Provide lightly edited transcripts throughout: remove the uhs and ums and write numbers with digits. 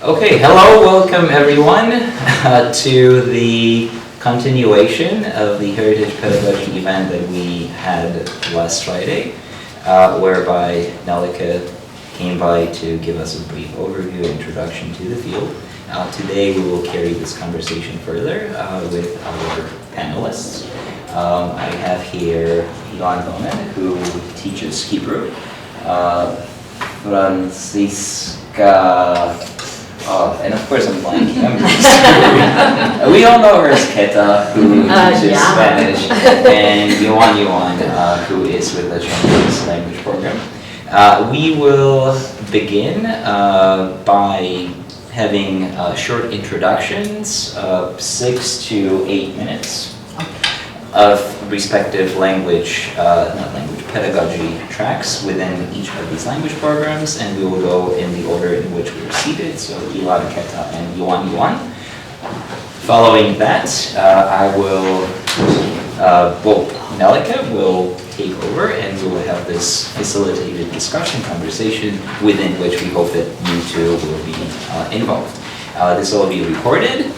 Okay, hello, welcome everyone to the continuation of the Heritage Pedagogy event that we had last Friday, whereby Nelleke came by to give us a brief overview, introduction to the field. Today we will carry this conversation further with our panelists. I have here Illan Gonen, who teaches Hebrew, Francisca, and of course I'm blanking. We all know her as Keta, who teaches Spanish, and Yuan-Yuan, who is with the Chinese language program. We will begin by having short introductions, 6 to 8 minutes of respective language, pedagogy tracks within each of these language programs, and we will go in the order in which we are seated, so Illan, Keta, and Yuan-Yuan. Following that, Nelleke will take over, and we will have this facilitated discussion conversation within which we hope that you two will be involved. This will be recorded,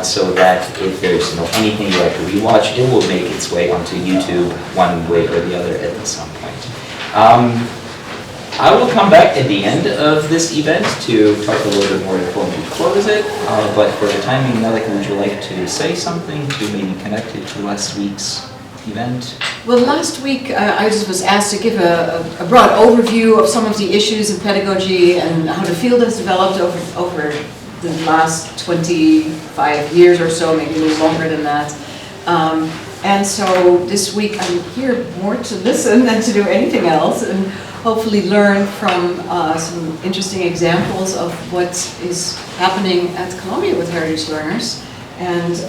so that if there's anything you like to rewatch, it will make its way onto YouTube one way or the other at some point. I will come back at the end of this event to talk a little bit more before we close it, but for the timing, Nelleke, would you like to say something to maybe connect it to last week's event? Well, last week I just was asked to give a broad overview of some of the issues in pedagogy and how the field has developed over the last 25 years or so, maybe a little longer than that. And so this week I'm here more to listen than to do anything else, and hopefully learn from some interesting examples of what is happening at Columbia with heritage learners. And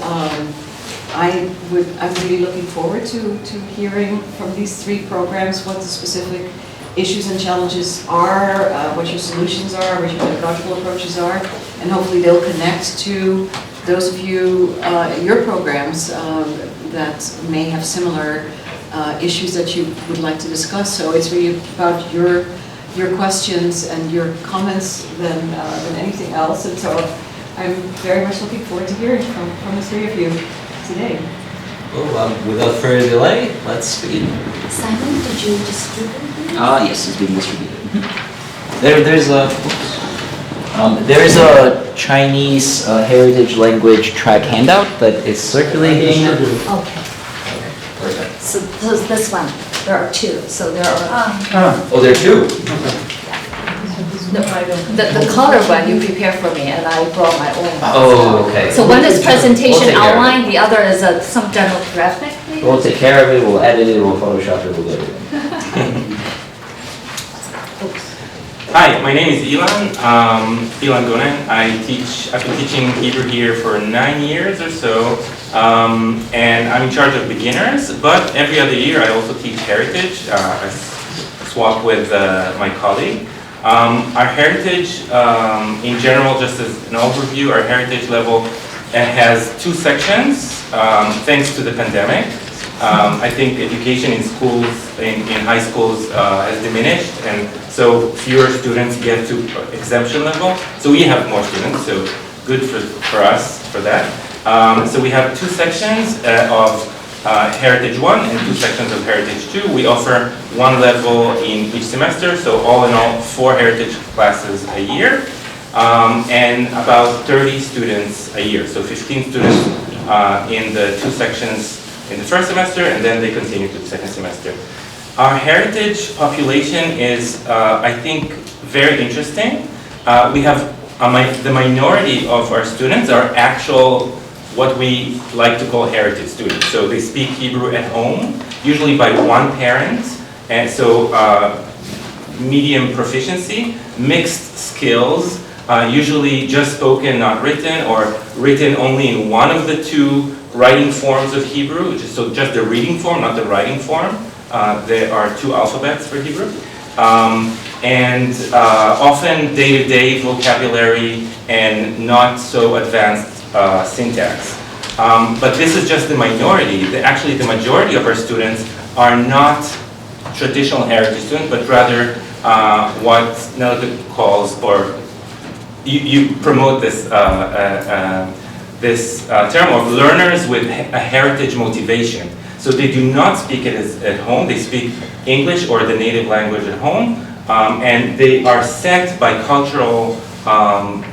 I'm really looking forward to hearing from these 3 programs what the specific issues and challenges are, what your solutions are, what your pedagogical approaches are, and hopefully they'll connect to those of you in your programs that may have similar issues that you would like to discuss. So it's really about your questions and your comments than anything else. And so I'm very much looking forward to hearing from the 3 of you today. Well, without further delay, let's begin. Simon, did you distribute? Yes, it's being distributed. There's a Chinese heritage language track handout that is circulating. Okay. Perfect. So this one, there are 2. So there are. Oh, there are 2. The color one you prepared for me, and I brought my own. Oh, okay. So one is presentation We'll outline, the other is some general graphic. Maybe? We'll take care of it. We'll edit it. We'll Photoshop it. We'll do everything. Hi, my name is Illan Gonen. I've been teaching Hebrew here for 9 years or so, and I'm in charge of beginners, but every other year I also teach heritage. I swap with my colleague. Our heritage, in general, just as an overview, our heritage level has 2 sections, thanks to the pandemic. I think education in schools, in high schools, has diminished, and so fewer students get to exemption level. So we have more students, so good for us for that. So we have 2 sections of Heritage 1 and 2 sections of Heritage 2. We offer 1 level in each semester, so all in all 4 heritage classes a year, and about 30 students a year. So 15 students in the 2 sections in the first semester, and then they continue to the second semester. Our heritage population is, I think, very interesting. We have the minority of our students are actual, what we like to call heritage students. So they speak Hebrew at home, usually by 1 parent, and so medium proficiency, mixed skills, usually just spoken, not written, or written only in one of the 2 writing forms of Hebrew, so just the reading form, not the writing form. There are 2 alphabets for Hebrew. And often day-to-day vocabulary and not so advanced syntax. But this is just the minority. Actually, the majority of our students are not traditional heritage students, but rather what Nelleke calls, or you promote this term of learners with a heritage motivation. So they do not speak it at home, they speak English or the native language at home, and they are sent by cultural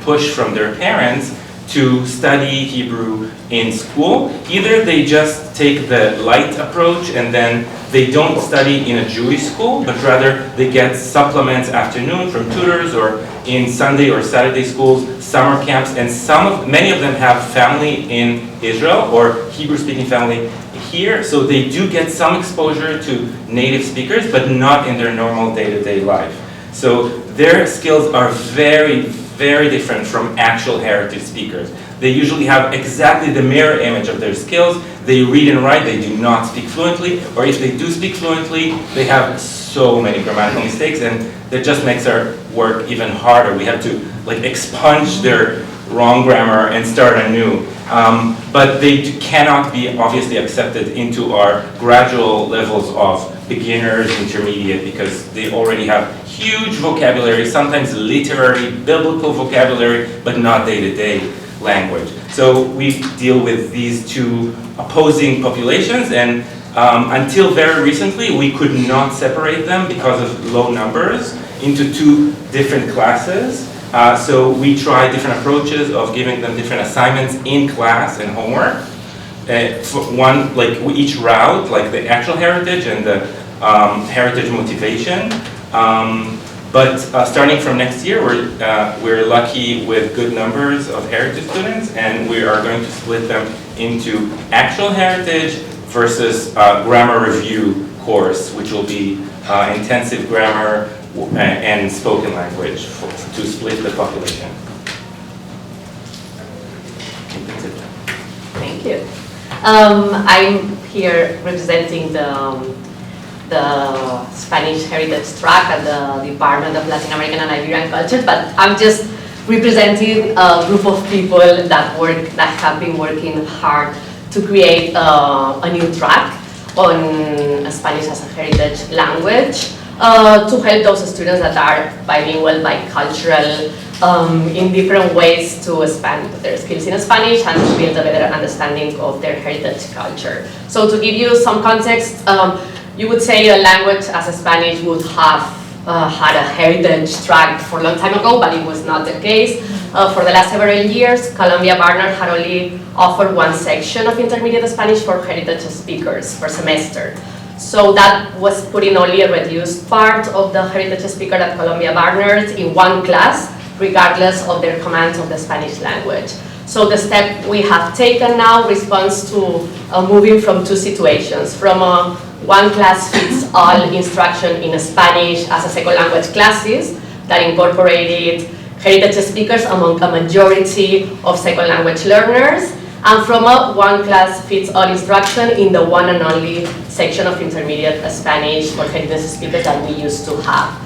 push from their parents to study Hebrew in school. Either they just take the light approach and then they don't study in a Jewish school, but rather they get supplements afternoon from tutors, or in Sunday or Saturday schools, summer camps, and many of them have family in Israel or Hebrew-speaking family here, so they do get some exposure to native speakers, but not in their normal day-to-day life. So their skills are very, very different from actual heritage speakers. They usually have exactly the mirror image of their skills. They read and write, they do not speak fluently, or if they do speak fluently, they have so many grammatical mistakes, and that just makes our work even harder. We have to expunge their wrong grammar and start anew. But they cannot be obviously accepted into our gradual levels of beginners, intermediate, because they already have huge vocabulary, sometimes literary, biblical vocabulary, but not day-to-day language. So we deal with these two opposing populations, and until very recently, we could not separate them because of low numbers into two different classes. So we try different approaches of giving them different assignments in class and homework. One, each route, like the actual heritage and the heritage motivation. But starting from next year, we're lucky with good numbers of heritage students, and we are going to split them into actual heritage versus grammar review course, which will be intensive grammar and spoken language to split the population. Thank you. I'm here representing the Spanish Heritage Track at the Department of Latin American and Iberian Culture, but I'm just representing a group of people that have been working hard to create a new track on Spanish as a heritage language to help those students that are bilingual, bicultural, in different ways to expand their skills in Spanish and to build a better understanding of their heritage culture. So to give you some context, you would say a language as a Spanish would have had a heritage track for a long time ago, but it was not the case. For the last several years, Columbia Barnard had only offered one section of intermediate Spanish for heritage speakers per semester. So that was putting only a reduced part of the heritage speaker at Columbia Barnard in one class, regardless of their command of the Spanish language. So the step we have taken now responds to moving from two situations, from a one-class-fits-all instruction in Spanish as a second language classes that incorporated heritage speakers among a majority of second language learners, and from a one-class-fits-all instruction in the one and only section of intermediate Spanish for heritage speakers that we used to have.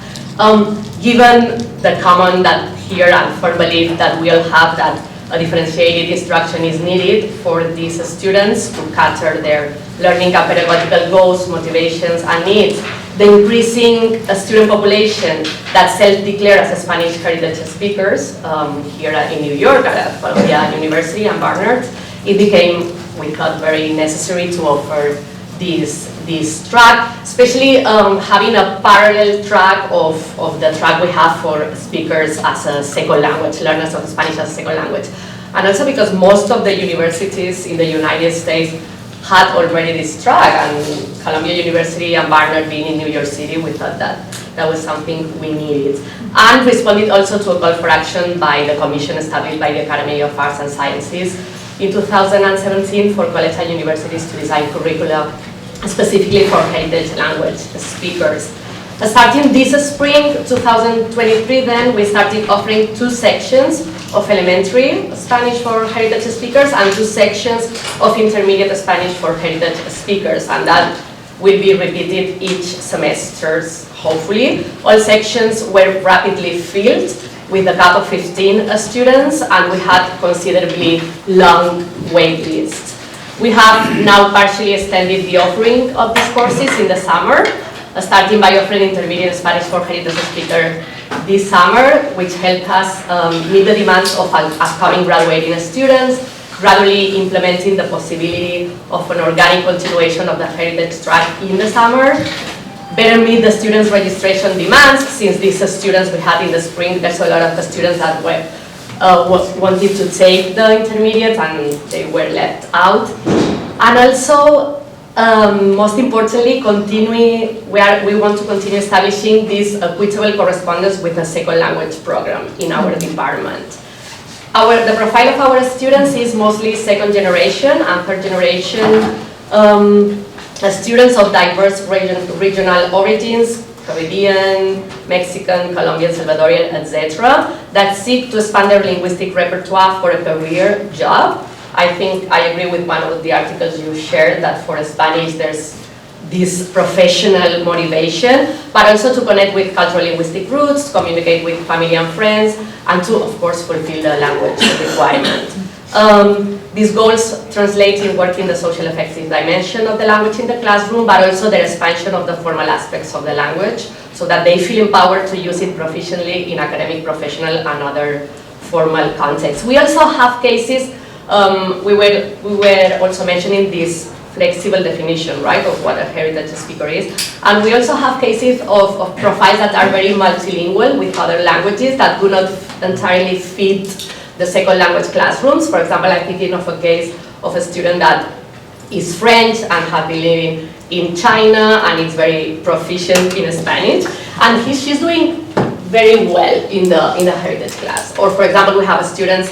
Given the common that here and firm belief that we all have that a differentiated instruction is needed for these students to cater their learning and pedagogical goals, motivations, and needs, the increasing student population that self-declare as Spanish heritage speakers here in New York at Columbia University and Barnard, it became, we thought, very necessary to offer this track, especially having a parallel track of the track we have for speakers as a second language, learners of Spanish as a second language. And also because most of the universities in the United States had already this track, and Columbia University and Barnard being in New York City, we thought that was something we needed. And responded also to a call for action by the commission established by the Academy of Arts and Sciences in 2017 for colleges and universities to design curricula specifically for heritage language speakers. Starting this spring, 2023 then, we started offering two sections of elementary Spanish for heritage speakers and two sections of intermediate Spanish for heritage speakers, and that will be repeated each semester, hopefully. All sections were rapidly filled with a gap of 15 students, and we had considerably long wait lists. We have now partially extended the offering of these courses in the summer, starting by offering intermediate Spanish for heritage speaker this summer, which helped us meet the demands of upcoming graduating students, gradually implementing the possibility of an organic continuation of the heritage track in the summer, better meet the students' registration demands, since these students we had in the spring, there's a lot of the students that were wanted to take the intermediate and they were left out. And also, most importantly, we want to continue establishing this equitable correspondence with the second language program in our department. The profile of our students is mostly second generation and third generation students of diverse regional origins, Caribbean, Mexican, Colombian, Salvadorian, etc., that seek to expand their linguistic repertoire for a career job. I think I agree with one of the articles you shared that for Spanish there's this professional motivation, but also to connect with cultural linguistic roots, communicate with family and friends, and to, of course, fulfill the language requirement. These goals translate in working the social effective dimension of the language in the classroom, but also the expansion of the formal aspects of the language, so that they feel empowered to use it proficiently in academic, professional, and other formal contexts. We also have cases, we were also mentioning this flexible definition, right, of what a heritage speaker is. And we also have cases of profiles that are very multilingual with other languages that do not entirely fit the second language classrooms. For example, I'm thinking of a case of a student that is French and has been living in China and is very proficient in Spanish. And she's doing very well in the heritage class. Or for example, we have students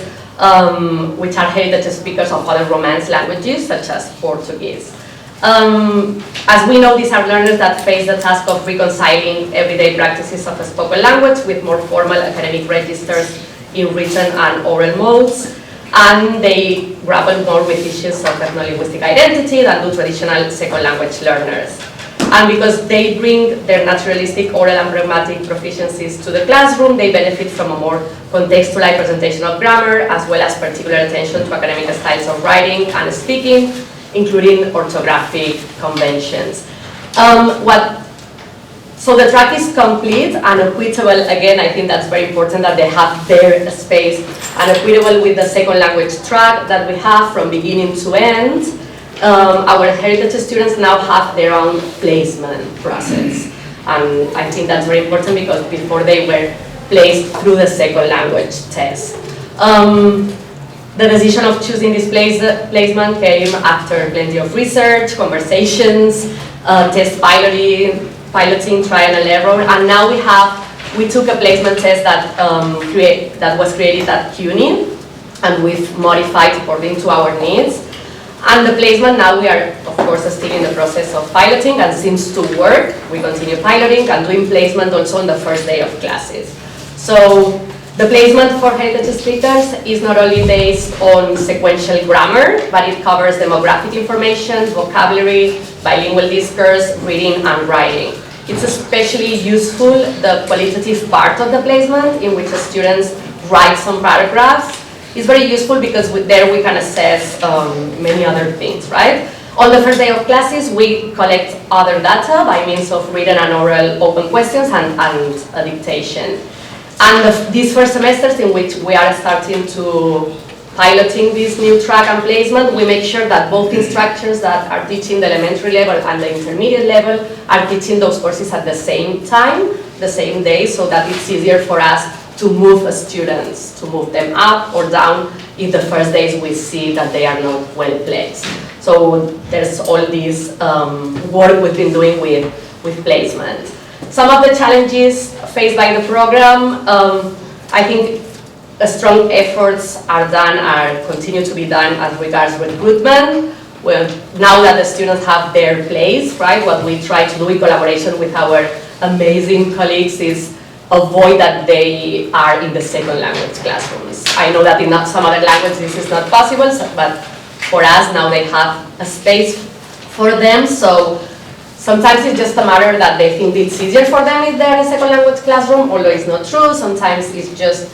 which are heritage speakers of other Romance languages, such as Portuguese. As we know, these are learners that face the task of reconciling everyday practices of a spoken language with more formal academic registers in written and oral modes, and they grapple more with issues of ethno-linguistic identity than do traditional second language learners. And because they bring their naturalistic oral and pragmatic proficiencies to the classroom, they benefit from a more contextualized presentation of grammar, as well as particular attention to academic styles of writing and speaking, including orthographic conventions. So the track is complete and equitable. Again, I think that's very important that they have their space, and equitable with the second language track that we have from beginning to end. Our heritage students now have their own placement process. And I think that's very important because before they were placed through the second language test. The decision of choosing this placement came after plenty of research, conversations, test piloting, trial and error, and now we took a placement test that was created at CUNY, and we've modified according to our needs. And the placement, now we are, of course, still in the process of piloting and seems to work. We continue piloting and doing placement also on the first day of classes. So the placement for heritage speakers is not only based on sequential grammar, but it covers demographic information, vocabulary, bilingual discourse, reading and writing. It's especially useful, the qualitative part of the placement, in which the students write some paragraphs. It's very useful because there we can assess many other things, right? On the first day of classes, we collect other data by means of written and oral open questions and a dictation. And these first semesters in which we are starting to piloting this new track and placement, we make sure that both instructors that are teaching the elementary level and the intermediate level are teaching those courses at the same time, the same day, so that it's easier for us to move students, to move them up or down if the first days we see that they are not well placed. So there's all this work we've been doing with placement. Some of the challenges faced by the program, I think strong efforts continue to be done as regards recruitment. Well, now that the students have their place, right, what we try to do in collaboration with our amazing colleagues is avoid that they are in the second language classrooms. I know that in some other languages this is not possible, but for us now they have a space for them. So sometimes it's just a matter that they think it's easier for them if they're in a second language classroom, although it's not true. Sometimes it's just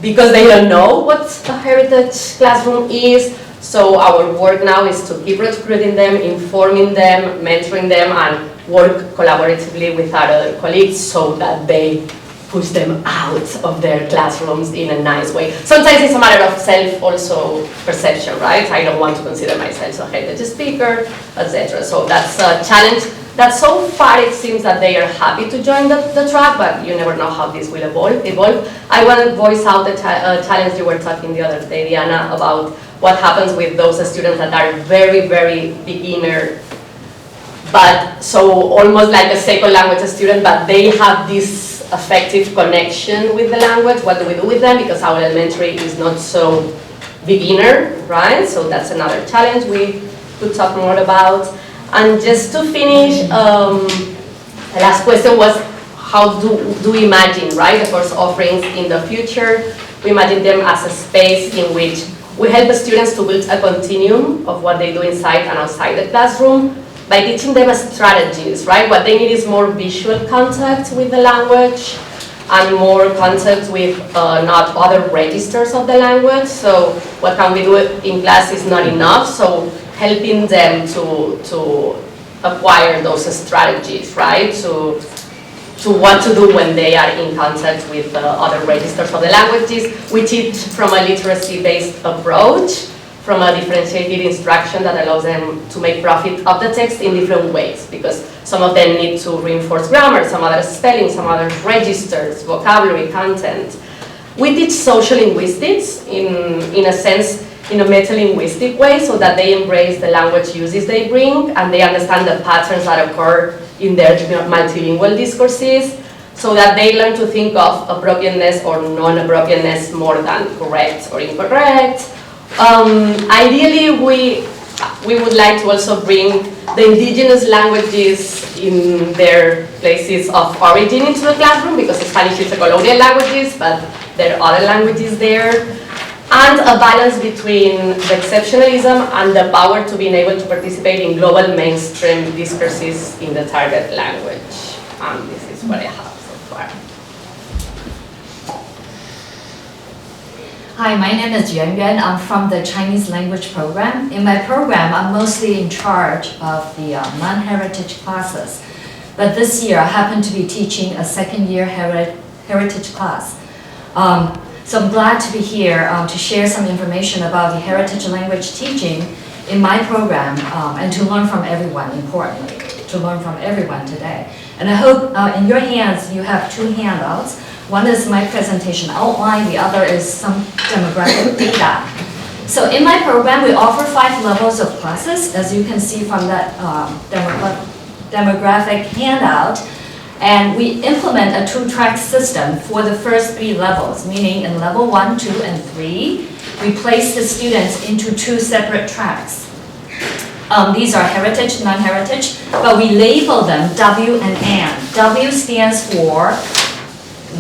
because they don't know what a heritage classroom is. So our work now is to keep recruiting them, informing them, mentoring them, and work collaboratively with our other colleagues so that they push them out of their classrooms in a nice way. Sometimes it's a matter of self also perception, right? I don't want to consider myself a heritage speaker, etc. So that's a challenge that so far it seems that they are happy to join the track, but you never know how this will evolve. I want to voice out the challenge you were talking the other day, Diana, about what happens with those students that are very, very beginner, but so almost like a second language student, but they have this effective connection with the language. What do we do with them? Because our elementary is not so beginner, right? So that's another challenge we could talk more about. And just to finish, the last question was, how do we imagine, right, the course offerings in the future? We imagine them as a space in which we help the students to build a continuum of what they do inside and outside the classroom by teaching them strategies, right? What they need is more visual contact with the language and more contact with not other registers of the language. So what can we do in class is not enough. So helping them to acquire those strategies, right? To what to do when they are in contact with other registers of the languages. We teach from a literacy-based approach, from a differentiated instruction that allows them to make profit of the text in different ways, because some of them need to reinforce grammar, some others spelling, some others registers, vocabulary, content. We teach social linguistics in a sense, in a metalinguistic way, so that they embrace the language uses they bring and they understand the patterns that occur in their multilingual discourses, so that they learn to think of appropriateness or non-appropriateness more than correct or incorrect. Ideally, we would like to also bring the indigenous languages in their places of origin into the classroom, because Spanish is a colonial language, but there are other languages there. And a balance between the exceptionalism and the power to being able to participate in global mainstream discourses in the target language. And this is what I have so far. Hi, my name is Yuan-Yuan. I'm from the Chinese language program. In my program, I'm mostly in charge of the non-heritage classes. But this year, I happen to be teaching a second-year heritage class. So I'm glad to be here to share some information about the heritage language teaching in my program and to learn from everyone, importantly, to learn from everyone today. And I hope in your hands you have two handouts. One is my presentation outline, the other is some demographic data. So in my program, we offer 5 levels of classes, as you can see from that demographic handout. And we implement a 2-track system for the first 3 levels, meaning in level 1, 2, and 3, we place the students into 2 separate tracks. These are heritage, non-heritage, but we label them W and AN. W stands for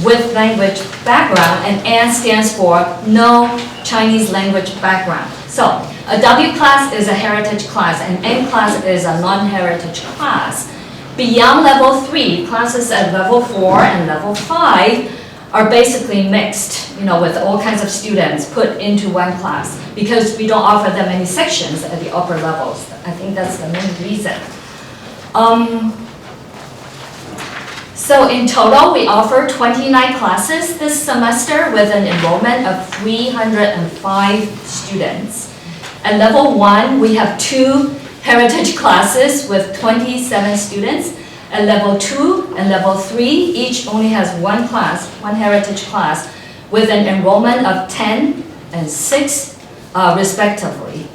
with language background, and AN stands for no Chinese language background. So a W class is a heritage class, and N class is a non-heritage class. Beyond level 3, classes at level 4 and level 5 are basically mixed, with all kinds of students put into one class, because we don't offer them any sections at the upper levels. I think that's the main reason. So in total, we offer 29 classes this semester with an enrollment of 305 students. At level 1, we have 2 heritage classes with 27 students. At level 2 and level 3, each only has 1 class, 1 heritage class, with an enrollment of 10 and 6 respectively.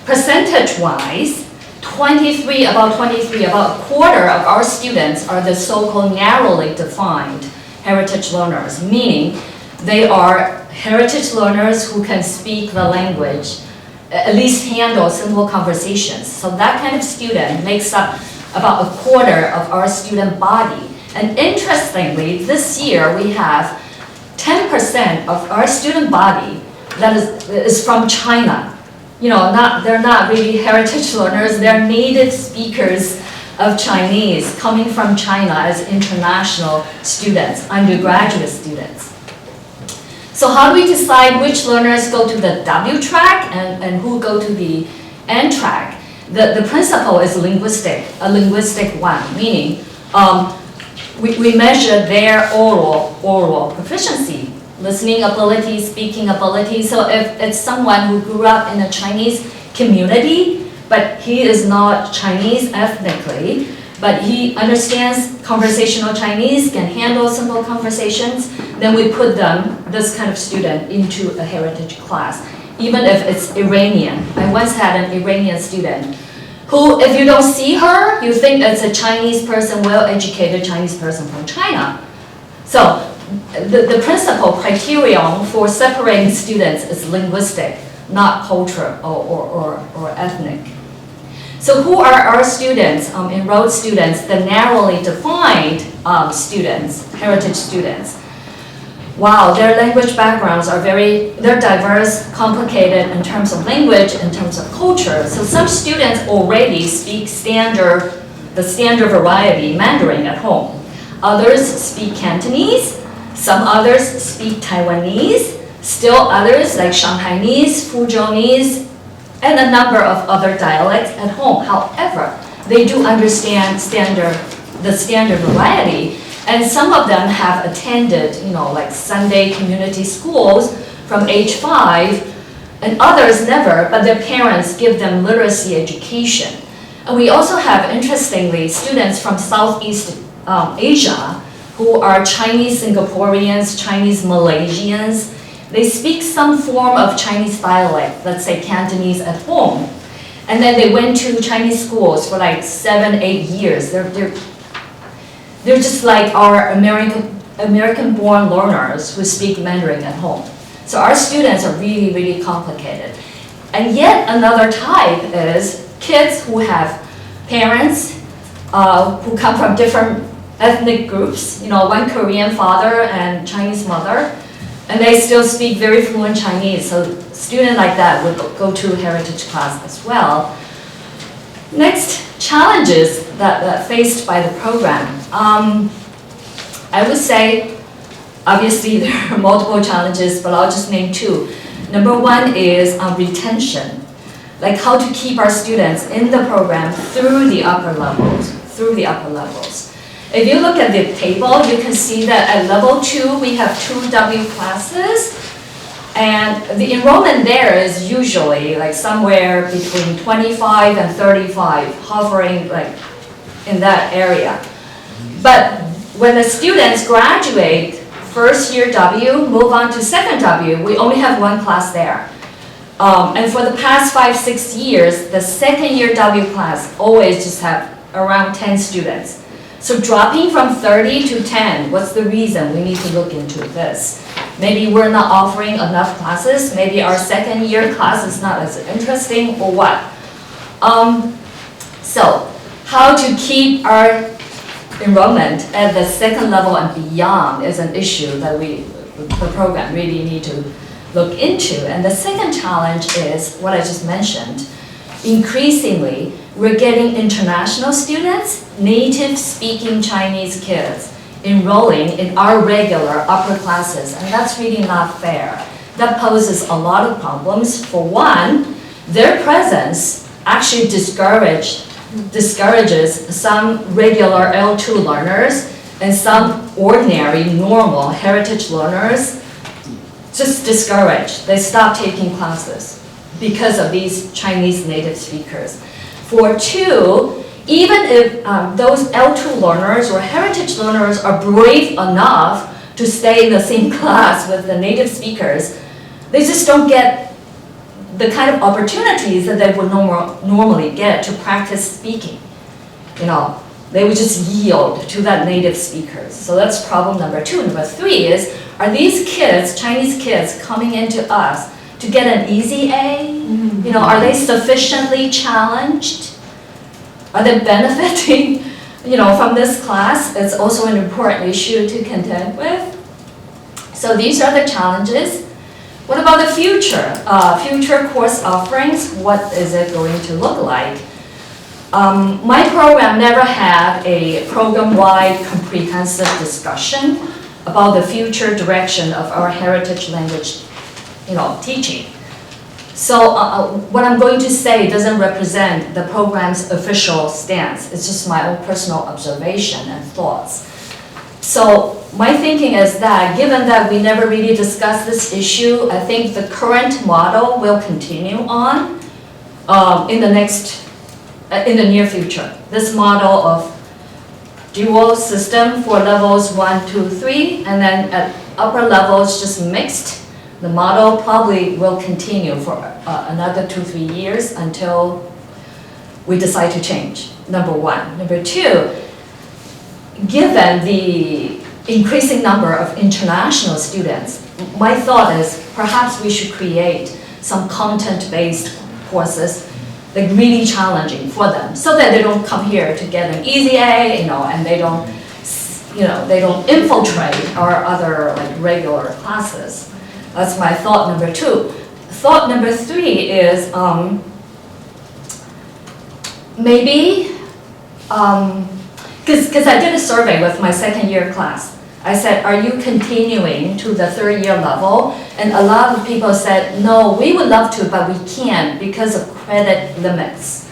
Percentage-wise, about a quarter of our students are the so-called narrowly defined heritage learners, meaning they are heritage learners who can speak the language, at least handle simple conversations. So that kind of student makes up about a quarter of our student body. And interestingly, this year we have 10% of our student body that is from China. They're not really heritage learners, they're native speakers of Chinese coming from China as international students, undergraduate students. So how do we decide which learners go to the W track and who go to the N track? The principle is a linguistic one, meaning we measure their oral proficiency, listening ability, speaking ability. So if it's someone who grew up in a Chinese community, but he is not Chinese ethnically, but he understands conversational Chinese, can handle simple conversations, then we put this kind of student into a heritage class, even if it's Iranian. I once had an Iranian student who, if you don't see her, you think it's a Chinese person, well-educated Chinese person from China. So the principal criterion for separating students is linguistic, not culture or ethnic. So who are our students, enrolled students, the narrowly defined students, heritage students? Wow, their language backgrounds are they're diverse, complicated in terms of language, in terms of culture. So some students already speak the standard variety Mandarin at home. Others speak Cantonese, some others speak Taiwanese, still others like Shanghainese, Fuzhounese, and a number of other dialects at home. However, they do understand the standard variety, and some of them have attended, like Sunday community schools from age 5, and others never, but their parents give them literacy education. And we also have, interestingly, students from Southeast Asia who are Chinese Singaporeans, Chinese Malaysians. They speak some form of Chinese dialect, let's say Cantonese at home. And then they went to Chinese schools for like 7-8 years. They're just like our American-born learners who speak Mandarin at home. So our students are really, really complicated. And yet another type is kids who have parents who come from different ethnic groups, one Korean father and Chinese mother, and they still speak very fluent Chinese. So a student like that would go to heritage class as well. Next, challenges that faced by the program. I would say, obviously there are multiple challenges, but I'll just name 2. Number 1 is retention, like how to keep our students in the program through the upper levels. If you look at the table, you can see that at level 2, we have 2 W classes, and the enrollment there is usually like somewhere between 25 and 35, hovering like in that area. But when the students graduate first year W, move on to second W, we only have 1 class there. And for the past 5-6 years, the second year W class always just have around 10 students. So dropping from 30 to 10, what's the reason? We need to look into this. Maybe we're not offering enough classes, maybe our second year class is not as interesting, or what? So how to keep our enrollment at the second level and beyond is an issue that the program really need to look into. And the second challenge is what I just mentioned. Increasingly, we're getting international students, native-speaking Chinese kids, enrolling in our regular upper classes, and that's really not fair. That poses a lot of problems. For one, their presence actually discourages some regular L2 learners and some ordinary, normal heritage learners just discouraged. They stop taking classes because of these Chinese native speakers. For 2, even if those L2 learners or heritage learners are brave enough to stay in the same class with the native speakers, they just don't get the kind of opportunities that they would normally get to practice speaking. They would just yield to that native speakers. So that's problem number 2. Number 3 is, are these kids, Chinese kids, coming into us to get an easy A? Are they sufficiently challenged? Are they benefiting, from this class? It's also an important issue to contend with. So these are the challenges. What about the future? Future course offerings, what is it going to look like? My program never had a program-wide comprehensive discussion about the future direction of our heritage language teaching. So what I'm going to say doesn't represent the program's official stance. It's just my own personal observation and thoughts. So my thinking is that given that we never really discussed this issue, I think the current model will continue on in the near future. This model of dual system for levels 1, 2, 3, and then at upper levels just mixed. The model probably will continue for another 2-3 years until we decide to change, number one. Number two, given the increasing number of international students, my thought is perhaps we should create some content-based courses that are really challenging for them, so that they don't come here to get an easy A, and they don't, they don't infiltrate our other like regular classes. That's my thought number two. Thought number three is maybe, because I did a survey with my second year class. I said, are you continuing to the third year level? And a lot of people said, no, we would love to, but we can't because of credit limits.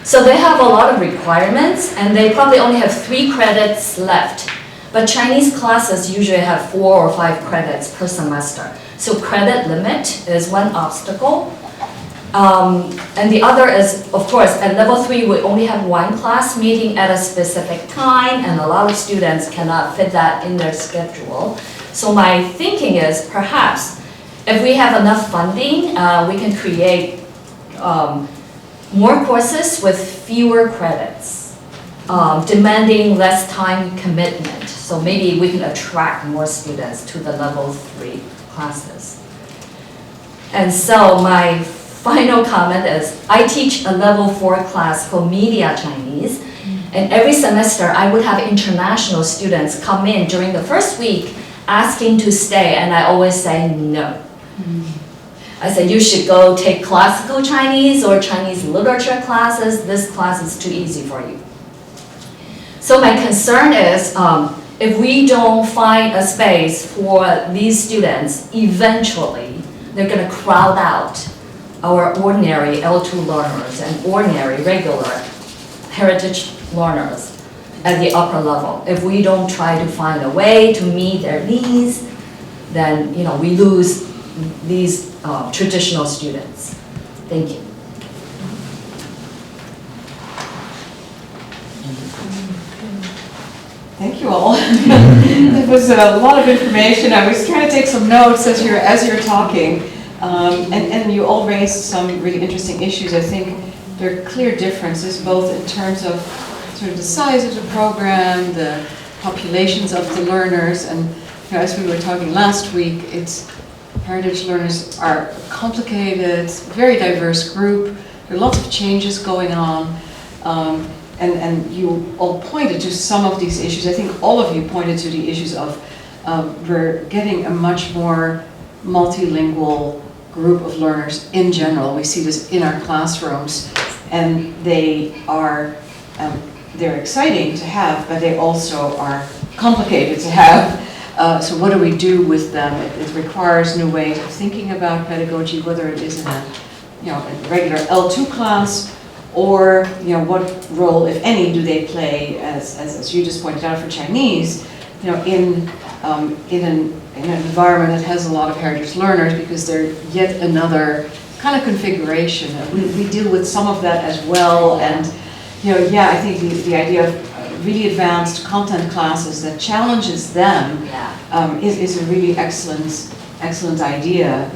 So they have a lot of requirements, and they probably only have 3 credits left. But Chinese classes usually have 4 or 5 credits per semester. So credit limit is one obstacle. And the other is, of course, at level 3, we only have 1 class meeting at a specific time, and a lot of students cannot fit that in their schedule. So my thinking is perhaps if we have enough funding, we can create more courses with fewer credits, demanding less time commitment. So maybe we can attract more students to the level 3 classes. And so my final comment is, I teach a level 4 class called Media Chinese, and every semester I would have international students come in during the first week asking to stay, and I always say no. I said, you should go take classical Chinese or Chinese literature classes. This class is too easy for you. So my concern is, if we don't find a space for these students, eventually they're going to crowd out our ordinary L2 learners and ordinary regular heritage learners at the upper level. If we don't try to find a way to meet their needs, then we lose these traditional students. Thank you. Thank you all. That was a lot of information. I was trying to take some notes as you're talking, and you all raised some really interesting issues. I think there are clear differences both in terms of sort of the size of the program, the populations of the learners, and as we were talking last week, heritage learners are a complicated, very diverse group. There are lots of changes going on. And you all pointed to some of these issues. I think all of you pointed to the issues of we're getting a much more multilingual group of learners in general. We see this in our classrooms, and they're exciting to have, but they also are complicated to have. So what do we do with them? It requires new ways of thinking about pedagogy, whether it is in a regular L2 class, or what role, if any, do they play, as you just pointed out, for Chinese, in an environment that has a lot of heritage learners, because they're yet another kind of configuration. We deal with some of that as well, and I think the idea of really advanced content classes that challenges them is a really excellent idea.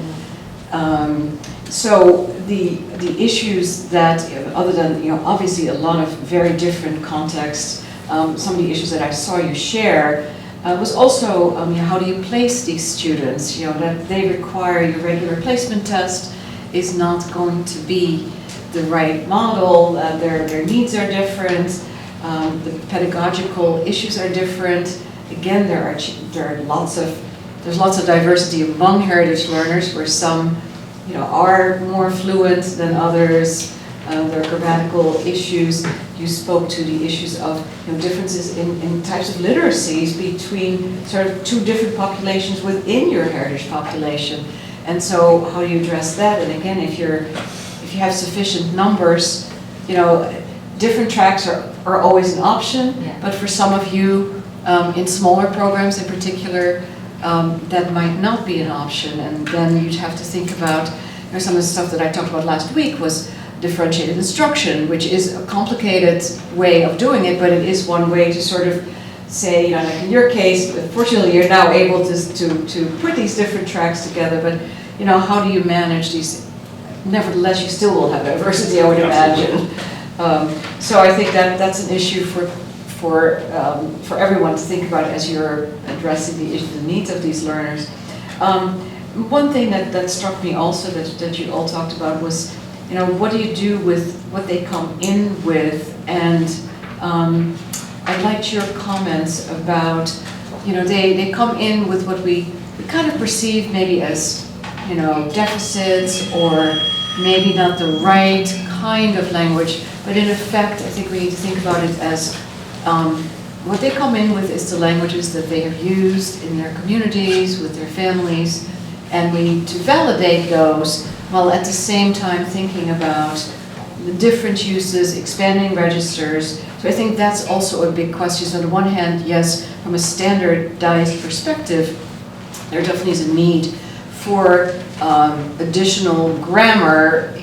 So the issues that, other than obviously a lot of very different contexts, some of the issues that I saw you share was also how do you place these students? That they require your regular placement test is not going to be the right model. Their needs are different. The pedagogical issues are different. Again, there's lots of diversity among heritage learners, where some are more fluent than others. There are grammatical issues. You spoke to the issues of differences in types of literacies between sort of 2 different populations within your heritage population. And so how do you address that? And again, if you have sufficient numbers, different tracks are always an option, but for some of you, In smaller programs in particular, that might not be an option, and then you'd have to think about, some of the stuff that I talked about last week was differentiated instruction, which is a complicated way of doing it, but it is one way to sort of say, like in your case, fortunately you're now able to put these different tracks together, but how do you manage these? Nevertheless, you still will have diversity, I would imagine. So I think that's an issue for everyone to think about as you're addressing the needs of these learners. One thing that struck me also that you all talked about was, what do you do with what they come in with? And I liked your comments about, they come in with what we kind of perceive maybe as, deficits or maybe not the right kind of language, but in effect, I think we need to think about it as what they come in with is the languages that they have used in their communities, with their families, and we need to validate those while at the same time thinking about the different uses, expanding registers. So I think that's also a big question. So on the one hand, yes, from a standardized perspective, there definitely is a need for additional grammar,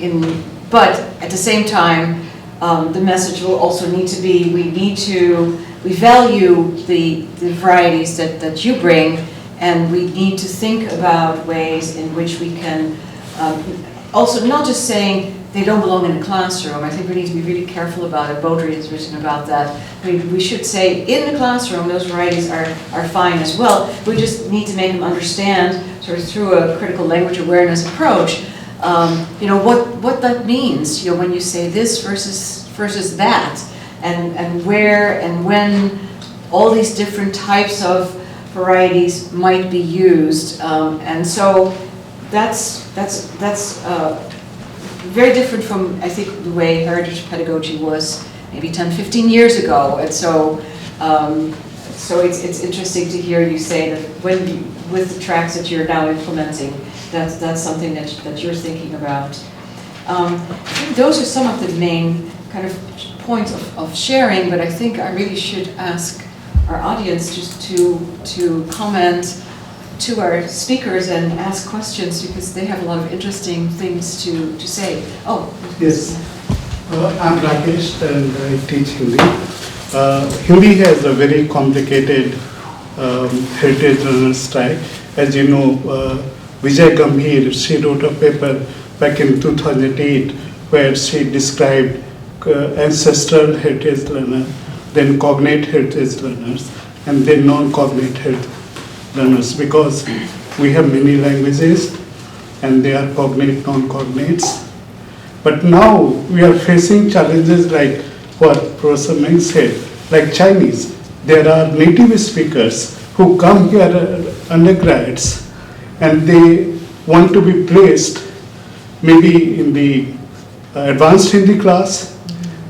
but at the same time, the message will also need to be, we value the varieties that you bring, and we need to think about ways in which we can, also not just saying they don't belong in the classroom. I think we need to be really careful about it. Baudry has written about that. We should say in the classroom those varieties are fine as well. We just need to make them understand, sort of through a critical language awareness approach, what that means, when you say this versus that, and where and when all these different types of varieties might be used, and so that's very different from, I think, the way heritage pedagogy was maybe 10, 15 years ago, and so it's interesting to hear you say that with the tracks that you're now implementing, that's something that you're thinking about. I think those are some of the main kind of points of sharing, but I think I really should ask our audience just to comment to our speakers and ask questions, because they have a lot of interesting things to say. Oh. Yes. I'm Rakesh and I teach Hindi. Hindi has a very complicated heritage learner strike. As you know, Vijay Gambhir, she wrote a paper back in 2008 where she described ancestral heritage learner, then cognate heritage learners, and then non-cognate heritage learners, because we have many languages and they are cognate, non-cognates. But now we are facing challenges like what Professor Meng said, like Chinese. There are native speakers who come here undergrads and they want to be placed maybe in the advanced Hindi class,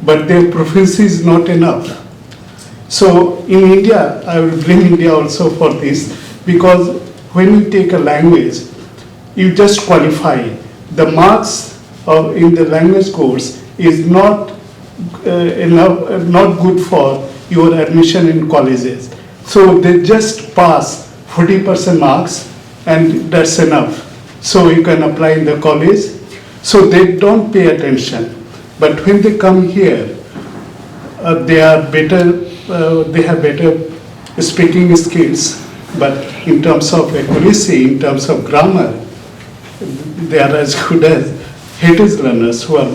but their proficiency is not enough. So in India, I will blame India also for this, because when you take a language, you just qualify. The marks in the language course is not not good for your admission in colleges. So they just pass 40% marks and that's enough. So you can apply in the college. So they don't pay attention. But when they come here, they are better, they have better speaking skills. But in terms of accuracy, in terms of grammar, they are as good as heritage learners who are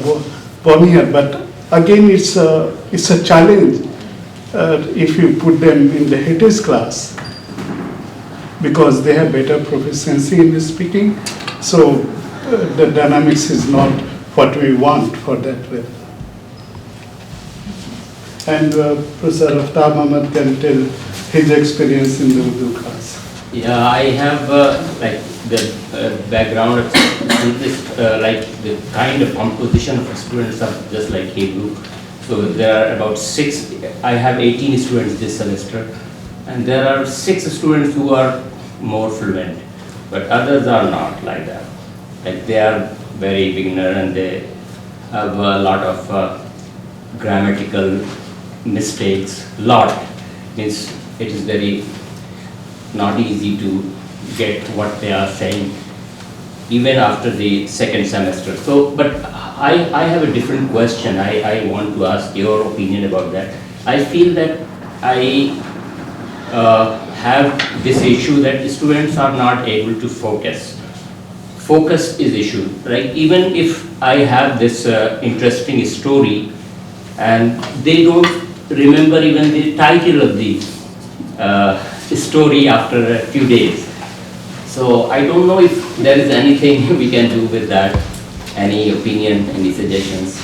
born here. But again, it's a challenge if you put them in the heritage class, because they have better proficiency in speaking. So the dynamics is not what we want for that level. And Professor Aftab Ahmed can tell his experience in the Urdu class. Yeah, I have like the background of like the kind of composition of students are just like Hebrew. So there are about 6, I have 18 students this semester, and there are 6 students who are more fluent, but others are not like that. Like they are very beginner and they have a lot of grammatical mistakes, means it is very not easy to get what they are saying, even after the second semester. So, but I have a different question. I want to ask your opinion about that. I feel that I have this issue that students are not able to focus. Focus is issue, right? Even if I have this interesting story and they don't remember even the title of the story after a few days. So I don't know if there is anything we can do with that. Any opinion, any suggestions?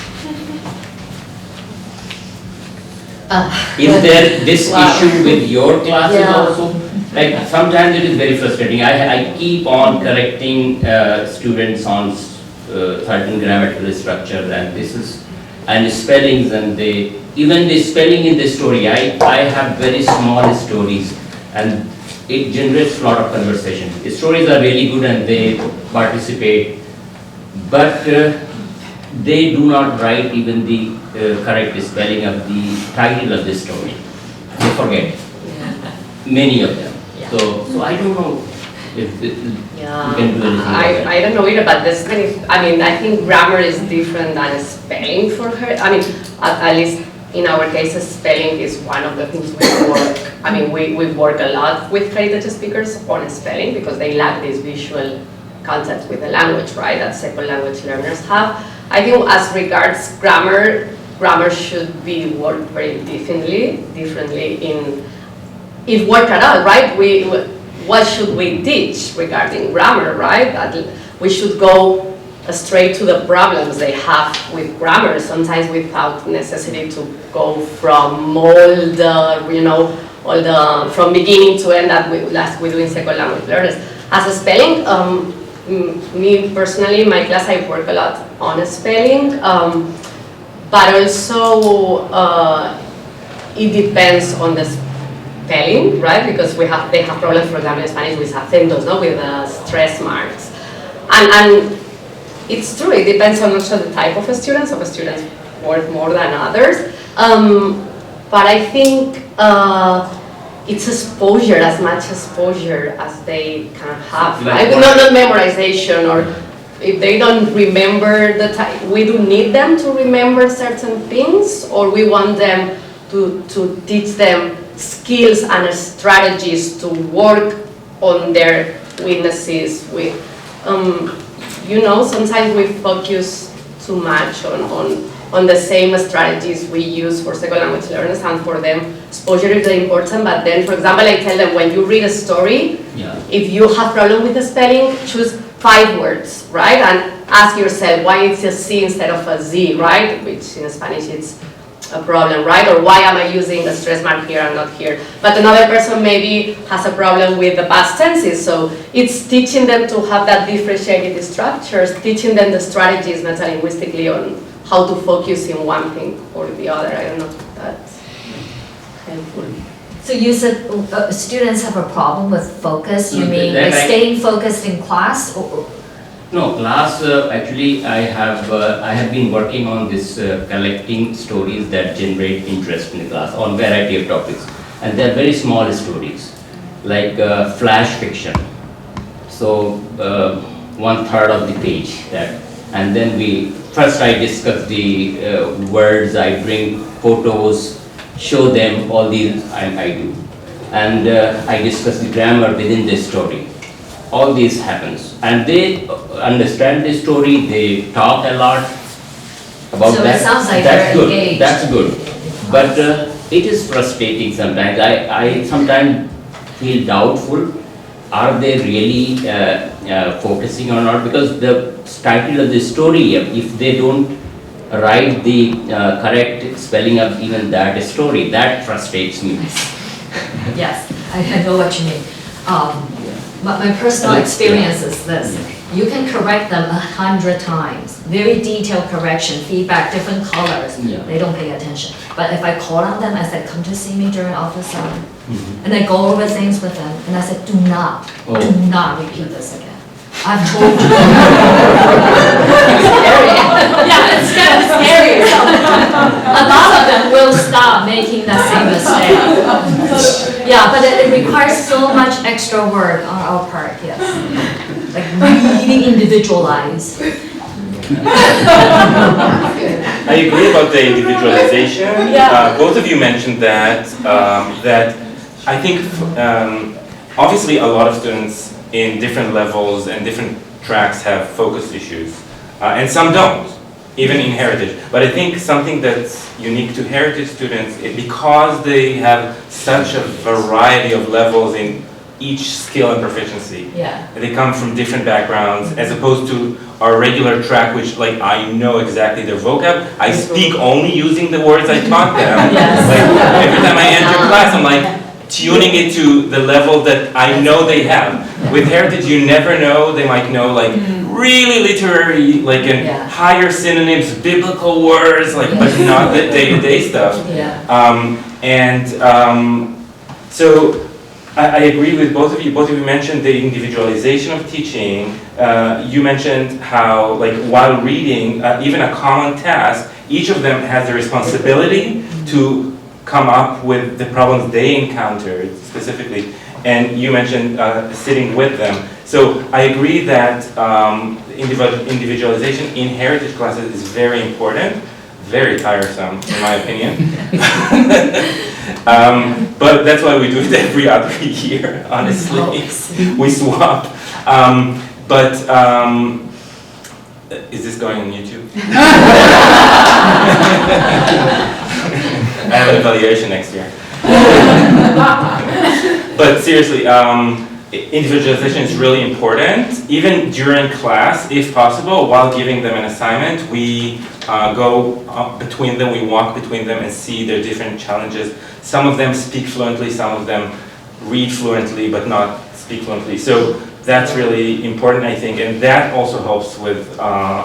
Is there this issue with your classes also? Like sometimes it is very frustrating. I keep on correcting students on certain grammatical structure and spellings, and even the spelling in the story. I have very small stories and it generates a lot of conversation. The stories are really good and they participate, but they do not write even the correct spelling of the title of the story. They forget. Many of them. Yeah. So I don't know if you can do anything about that. I don't know either, but there's many, I think grammar is different than spelling for her. At least in our case, spelling is one of the things we work. We work a lot with accredited speakers on spelling because they lack this visual contact with the language, right, that second language learners have. I think as regards grammar should be worked very differently if worked at all, right? What should we teach regarding grammar, right? That we should go straight to the problems they have with grammar, sometimes without necessity to go from from beginning to end as we do in second language learners. As a spelling, me personally, in my class, I work a lot on spelling, but also it depends on the spelling, right? Because they have problems, for example, in Spanish with acentos, no, with stress marks, and it's true. It depends on also the type of students. Some students work more than others, but I think it's exposure, as much exposure as they can have. Right? Not memorization, or if they don't remember we do need them to remember certain things, or we want them to teach them skills and strategies to work on their weaknesses. Sometimes we focus too much on the same strategies we use for second language learners, and for them exposure is very important. But then, for example, I tell them, when you read a story, if you have problem with the spelling, choose 5 words, right? And ask yourself why it's a C instead of a Z, right? Which in Spanish it's a problem, right? Or why am I using a stress mark here and not here? But another person maybe has a problem with the past tenses, so it's teaching them to have that differentiated structures, teaching them the strategies metalinguistically on how to focus in one thing or the other. I don't know if that's helpful. So you said students have a problem with focus. You mean That like staying focused in class? No, class, actually I have been working on this collecting stories that generate interest in the class on variety of topics, and they're very small stories, like flash fiction. So 1/3 of the page, and then first I discuss the words, I bring photos, show them all these I do, and I discuss the grammar within the story. All this happens, and they understand the story, they talk a lot about So that. it sounds like That's they're good. engaged. That's good. But it is frustrating sometimes. I sometimes feel doubtful. Are they really focusing or not? Because the title of the story, if they don't write the correct spelling of even that story, that frustrates me. Yes, I know what you mean. My personal experience is this. You can correct them 100 times. Very detailed correction, feedback, different colors. Yeah. They don't pay attention. But if I call on them, I said, come to see me during office hour. And I go over things with them. And I said, do not repeat this again. I've told you. It's scary. Yeah, it's kind of scary. So, a lot of them will stop making that same mistake. Yeah, de-individualize. I agree about the individualization. Yeah. Both of you mentioned that, that I think obviously a lot of students in different levels and different tracks have focus issues, and some don't, even in heritage. But I think something that's unique to heritage students, because they have such a variety of levels in each skill and proficiency. Yeah. They come from different backgrounds, as opposed to our regular track, which like I know exactly their vocab. I speak only using the words I taught them. Yes. Like every time I enter class, I'm like tuning it to the level that I know they have. With heritage, you never know. They might know like really literary, like in Yeah. higher synonyms, biblical words, like but not the day-to-day stuff. Yeah. So I agree with both of you. Both of you mentioned the individualization of teaching. You mentioned how, like, while reading, even a common task, each of them has the responsibility to come up with the problems they encountered specifically. And you mentioned sitting with them. So I agree that individualization in heritage classes is very important. Very tiresome, in my opinion. But that's why we do it every other year, honestly. We swap. Is this going on YouTube? I have an evaluation next year. But seriously, individualization is really important. Even during class, if possible, while giving them an assignment, we go between them, we walk between them and see their different challenges. Some of them speak fluently, some of them read fluently but not speak fluently. So that's really important, I think, and that also helps with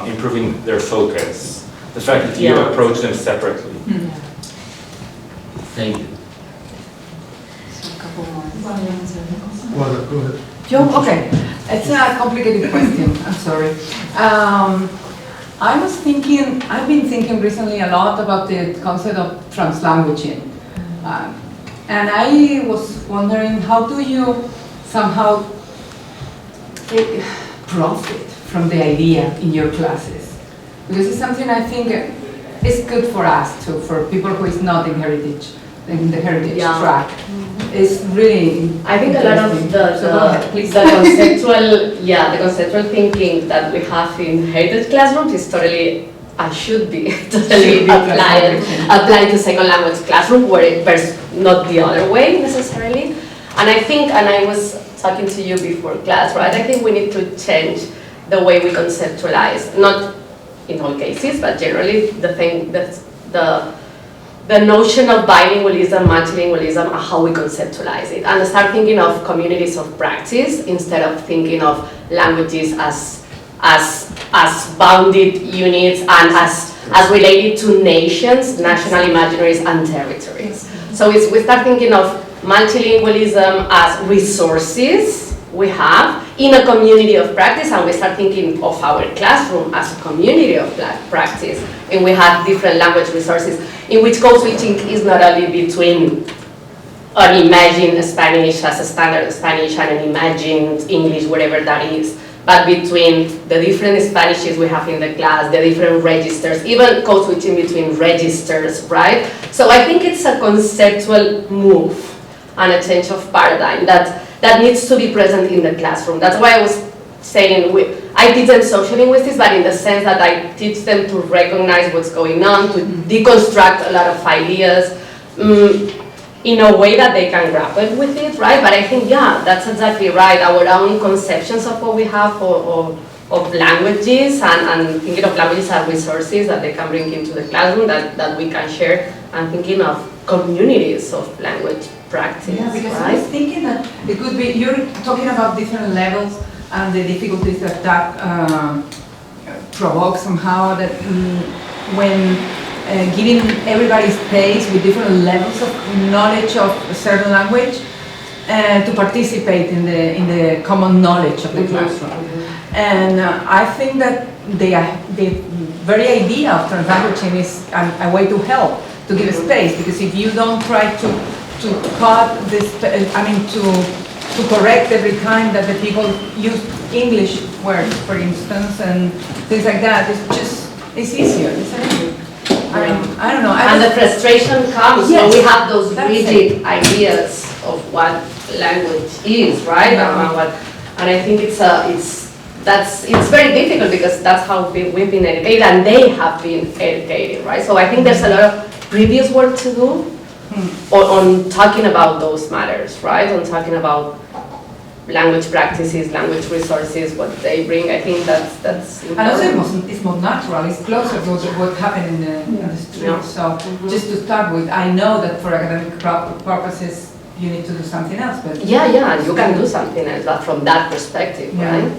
improving their focus. The fact that you approach them separately. Thank you. A couple more. Well, go ahead. Joe, okay, it's a complicated question, I'm sorry. I've been thinking recently a lot about the concept of translanguaging. And I was wondering, how do you somehow profit from the idea in your classes? Because it's something I think is good for us too, for people who is not in heritage, in the heritage track. It's really I think a lot of the conceptual thinking that we have in heritage classrooms is totally, should be totally applied to second language classroom, where it's not the other way necessarily. And I think, and I was talking to you before class, right? I think we need to change the way we conceptualize, not in all cases, but generally the notion of bilingualism, multilingualism, and how we conceptualize it, and start thinking of communities of practice instead of thinking of languages as bounded units and as related to nations, national imaginaries, and territories. So we start thinking of multilingualism as resources we have in a community of practice, and we start thinking of our classroom as a community of practice, and we have different language resources in which code switching is not only between an imagined Spanish as a standard Spanish and an imagined English, whatever that is, but between the different Spanishes we have in the class, the different registers, even code switching between registers, right? So I think it's a conceptual move and a change of paradigm that needs to be present in the classroom. That's why I was saying I teach them social linguistics, but in the sense that I teach them to recognize what's going on, to deconstruct a lot of ideas in a way that they can grapple with it, right? But I think, yeah, that's exactly right. Our own conceptions of what we have of languages and thinking of languages as resources that they can bring into the classroom that we can share, and thinking of communities of language practice, because right? I was thinking that it could be, you're talking about different levels and the difficulties that provokes somehow, that when giving everybody space with different levels of knowledge of a certain language to participate in the common knowledge of the classroom. And I think that the very idea of translanguaging is a way to help, to give space, because if you don't try to cut this, to correct every time that the people use English words, for instance, and things like that. It's easier, isn't it? I mean, I don't know. And the frustration comes when Yes, we have those that's rigid ideas of what language is, right? And I think it's very difficult because that's how we've been educated and they have been educated, right? So I think there's a lot of previous work to do on talking about those matters, right? On talking about language practices, language resources, what they bring. I think that's And also important. it's more natural, it's closer to what happened in the street. Yeah. So just to start with, I know that for academic purposes, you need to do something else, but. Yeah, you can do something else, but from that perspective, Yeah. right?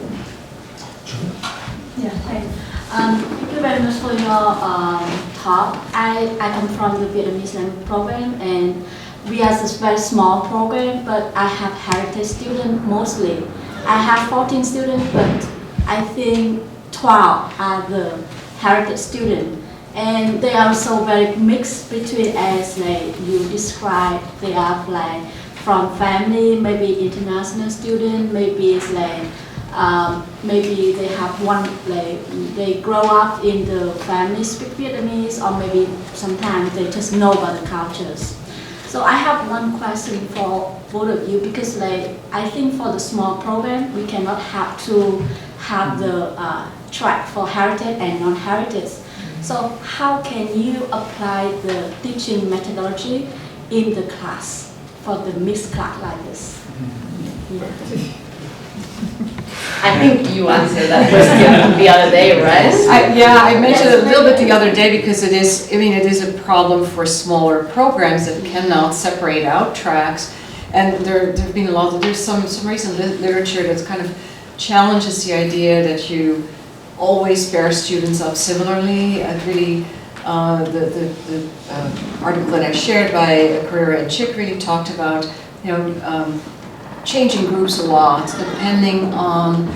Yeah, thanks. Thank you very much for your talk. I come from the Vietnamese language program, and we are a very small program, but I have heritage students mostly. I have 14 students, but I think 12 are the heritage students. And they are also very mixed between, as like you described, they are like from family, maybe international student, maybe it's like maybe they have one, like they grow up in the family speak Vietnamese, or maybe sometimes they just know about the cultures. So I have one question for both of you, because like I think for the small program we cannot have to have the track for heritage and non-heritage. So how can you apply the teaching methodology in the class for the mixed class like this? I think you answered that question the other day, right? I mentioned it a little bit the other day because it is a problem for smaller programs that cannot separate out tracks. And there have been there's some recent literature that's kind of challenges the idea that you always pair students up similarly. The article that I shared by Carrera and Chick really talked about, changing groups a lot depending on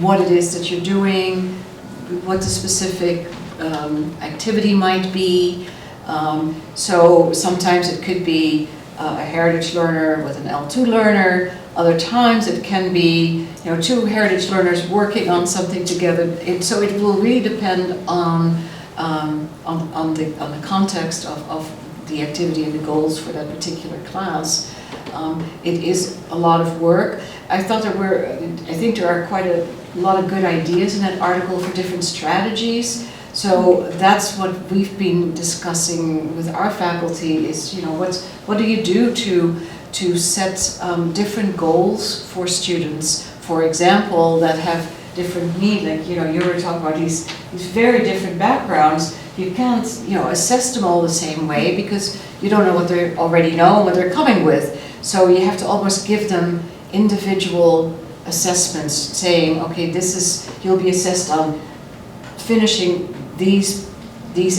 what it is that you're doing, what the specific activity might be. So sometimes it could be a heritage learner with an L2 learner. Other times it can be two heritage learners working on something together. So it will really depend on the context of the activity and the goals for that particular class. It is a lot of work. I think there are quite a lot of good ideas in that article for different strategies. So that's what we've been discussing with our faculty is, what do you do to set different goals for students, for example, that have different needs. Like, you were talking about these very different backgrounds. You can't, assess them all the same way because you don't know what they already know and what they're coming with. So you have to almost give them individual assessments, saying, okay, you'll be assessed on finishing these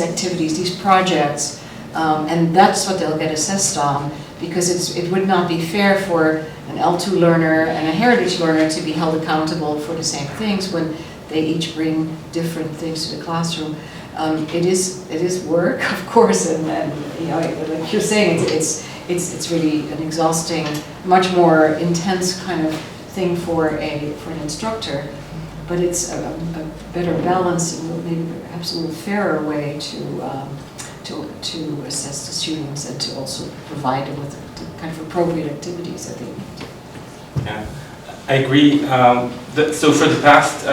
activities, these projects, and that's what they'll get assessed on, because it would not be fair for an L2 learner and a heritage learner to be held accountable for the same things when they each bring different things to the classroom. It is work, of course, and like you're saying, it's really an exhausting, much more intense kind of thing for an instructor. But it's a better balance and maybe perhaps a little fairer way to assess the students and to also provide them with the kind of appropriate activities that they need. Yeah, I agree. So for the past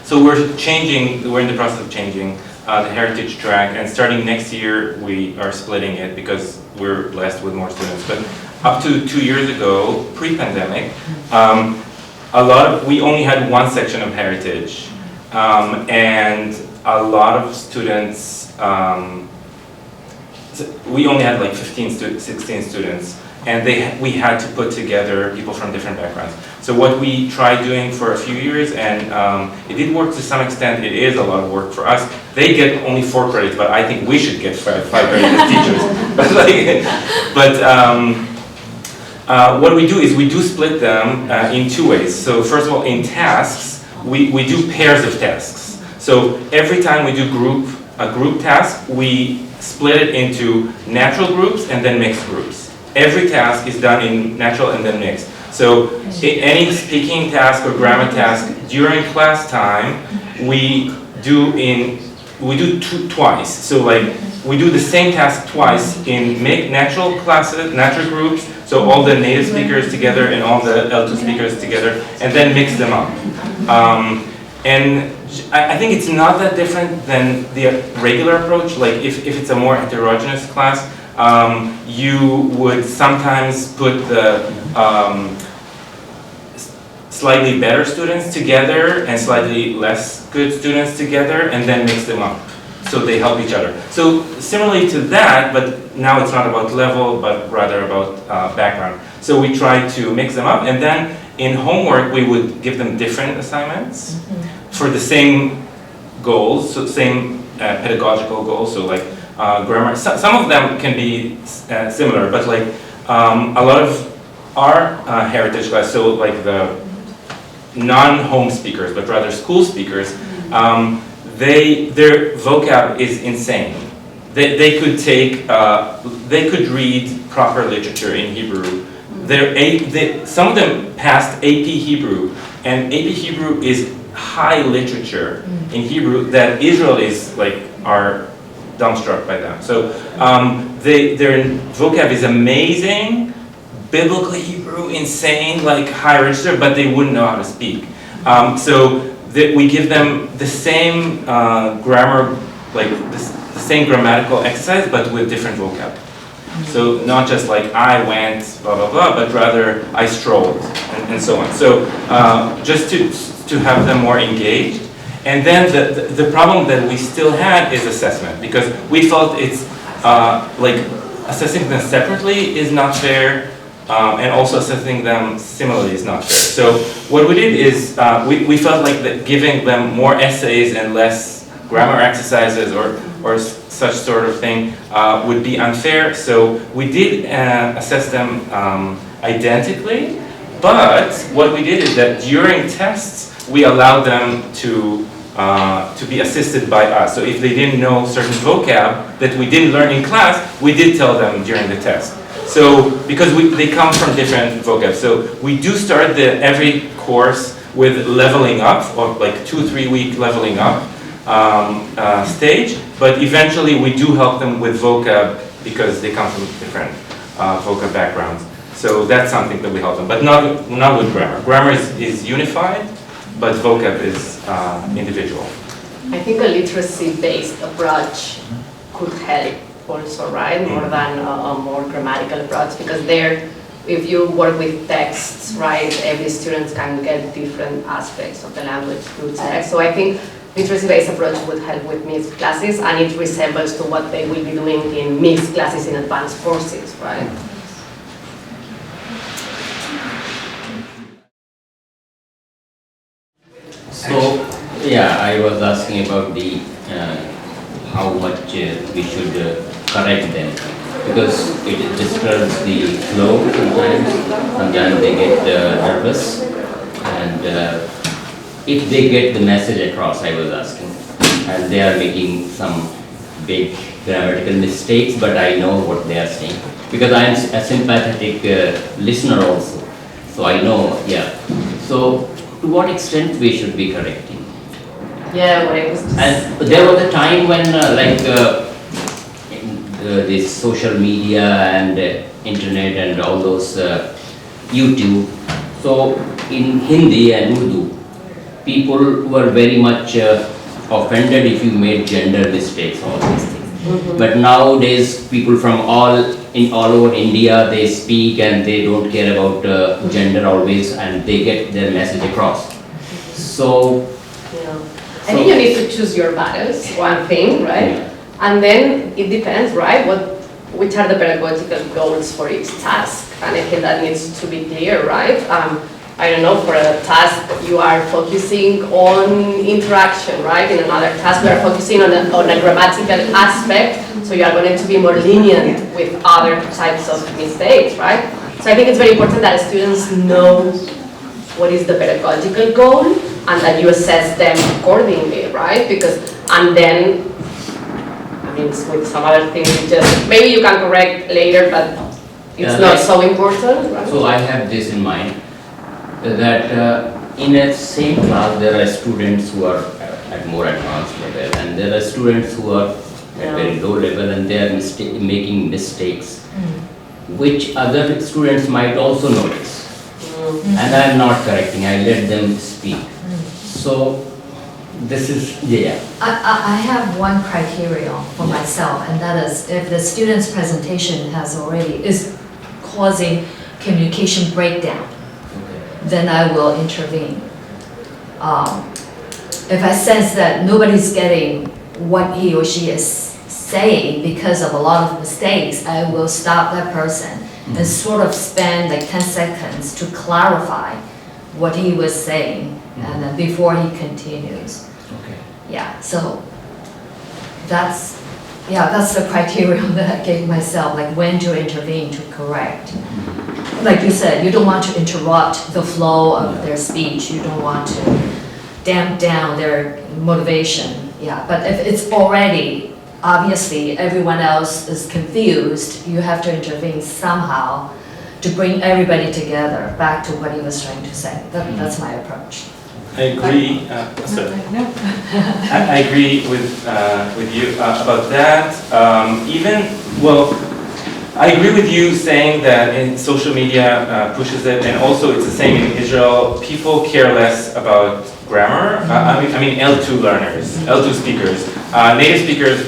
so we're in the process of changing the heritage track, and starting next year we are splitting it because we're blessed with more students. But up to 2 years ago, pre-pandemic, we only had one section of heritage, and a lot of students, we only had like 16 students, and we had to put together people from different backgrounds. So what we tried doing for a few years, and it did work to some extent, it is a lot of work for us. They get only 4 credits, but I think we should get 5 credits as teachers. What we do is we do split them in 2 ways. So first of all, in tasks, we do pairs of tasks. So every time we do a group task, we split it into natural groups and then mixed groups. Every task is done in natural and then mixed. So any speaking task or grammar task during class time, we do twice. So like we do the same task twice in natural classes, natural groups, so all the native speakers together and all the L2 speakers together, and then mix them up. And I think it's not that different than the regular approach. Like if it's a more heterogeneous class, you would sometimes put the slightly better students together and slightly less good students together and then mix them up. So they help each other. So similarly to that, but now it's not about level, but rather about background. So we try to mix them up, and then in homework we would give them different assignments for the same goals, so same pedagogical goals. So like grammar. Some of them can be similar, but like a lot of our heritage class, so like the non-home speakers, but rather school speakers, their vocab is insane. They could read proper literature in Hebrew. Some of them passed AP Hebrew, and AP Hebrew is high literature in Hebrew that Israelis are dumbstruck by them. So their vocab is amazing, biblical Hebrew, insane, like high register, but they wouldn't know how to speak. We give them the same grammar, like the same grammatical exercise, but with different vocab. So not just like I went, blah, blah, blah, but rather I strolled, and so on. So just to have them more engaged. And then the problem that we still had is assessment, because we felt it's like assessing them separately is not fair, and also assessing them similarly is not fair. So what we did is we felt like that giving them more essays and less grammar exercises or such sort of thing would be unfair. So we did assess them identically, but what we did is that during tests we allowed them to be assisted by us. So if they didn't know certain vocab that we didn't learn in class, we did tell them during the test. So because they come from different vocab, so we do start every course with leveling up, or like 2-3 week leveling up stage, but eventually we do help them with vocab because they come from different vocab backgrounds. So that's something that we help them, but not with grammar. Grammar is unified, but vocab is individual. I think a literacy-based approach could help also, right? More than a more grammatical approach, because there, if you work with texts, right, every student can get different aspects of the language through text. So I think literacy-based approach would help with mixed classes, and it resembles to what they will be doing in mixed classes in advanced courses, right? So, yeah, I was asking about the how much we should correct them, because it disturbs the flow sometimes. Sometimes they get nervous, and if they get the message across, I was asking, and they are making some big grammatical mistakes, but I know what they are saying, because I am a sympathetic listener also, so I know, yeah. So, to what extent we should be correcting? Yeah, what I was just... And there was a time when this social media and internet and all those YouTube, so in Hindi and Urdu, people were very much offended if you made gender mistakes, all these things. But nowadays, people from all over India, they speak and they don't care about gender always, and they get their message across. So, I think you need to choose your battles, one thing, right? Yeah. And then it depends, right? Which are the pedagogical goals for each task? And I think that needs to be clear, right? I don't know, for a task you are focusing on interaction, right? In another task we are focusing on a grammatical aspect, so you are going to be more lenient with other types of mistakes, right? So I think it's very important that students know what is the pedagogical goal and that you assess them accordingly, right? And then, I mean, with some other things, maybe you can correct later, but it's not so important, right? So I have this in mind. that in a same class there are students who are at more advanced level, and there are students who are at very low level, and they are making mistakes, which other students might also notice. And I am not correcting, I let them speak. So this is, I have one criteria for myself, and that is if the student's presentation is causing communication breakdown, then I will intervene. If I sense that nobody's getting what he or she is saying because of a lot of mistakes, I will stop that person and sort of spend like 10 seconds to clarify what he was saying, and then before he continues. Okay. Yeah, so that's the criteria that I gave myself, like when to intervene to correct. Like you said, you don't want to interrupt the flow of their speech. You don't want to damp down their motivation. Yeah, but if it's already, obviously, everyone else is confused, you have to intervene somehow to bring everybody together back to what he was trying to say. That's my approach. I agree. Sorry. I agree with you about that. I agree with you saying that in social media pushes it, and also it's the same in Israel. People care less about grammar. I mean L2 learners, L2 speakers, native speakers.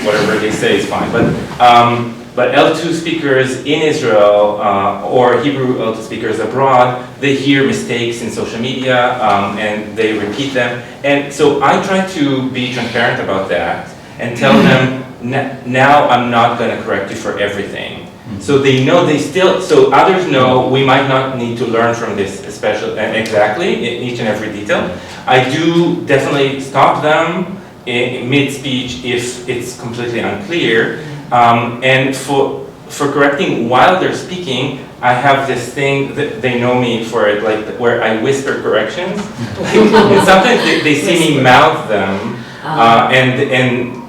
Whatever they say is fine. But L2 speakers in Israel or Hebrew L2 speakers abroad, they hear mistakes in social media and they repeat them. And so I try to be transparent about that and tell them, now I'm not going to correct you for everything. So they know so others know we might not need to learn from this exactly in each and every detail. I do definitely stop them in mid-speech if it's completely unclear. And for correcting while they're speaking, I have this thing that they know me for it, like where I whisper corrections. And sometimes they see me mouth them,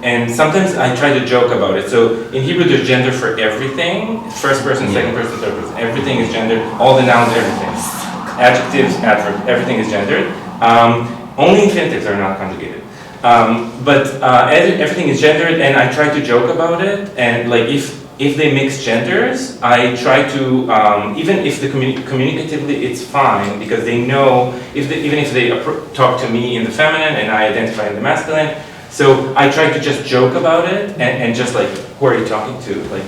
and sometimes I try to joke about it. So in Hebrew, there's gender for everything: first person, second person, third person. Everything is gendered. All the nouns, everything, adjectives, adverbs, everything is gendered. Only infinitives are not conjugated. But everything is gendered, and I try to joke about it. And like if they mix genders, I try to even if the communicatively it's fine, because they know even if they talk to me in the feminine and I identify in the masculine. So I try to just joke about it and just like, who are you talking to? Like,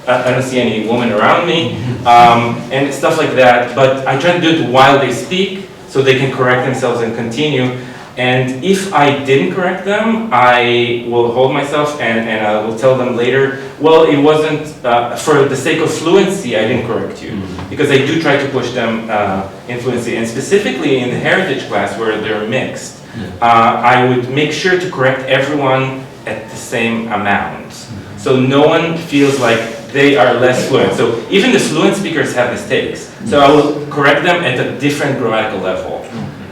I don't see any woman around me, and stuff like that. But I try to do it while they speak, so they can correct themselves and continue. And if I didn't correct them, I will hold myself and I will tell them later, well, it wasn't, for the sake of fluency, I didn't correct you. Because I do try to push them in fluency. And specifically in the heritage class where they're mixed, I would make sure to correct everyone at the same amount. So no one feels like they are less fluent. So even the fluent speakers have mistakes. So I will correct them at a different grammatical level.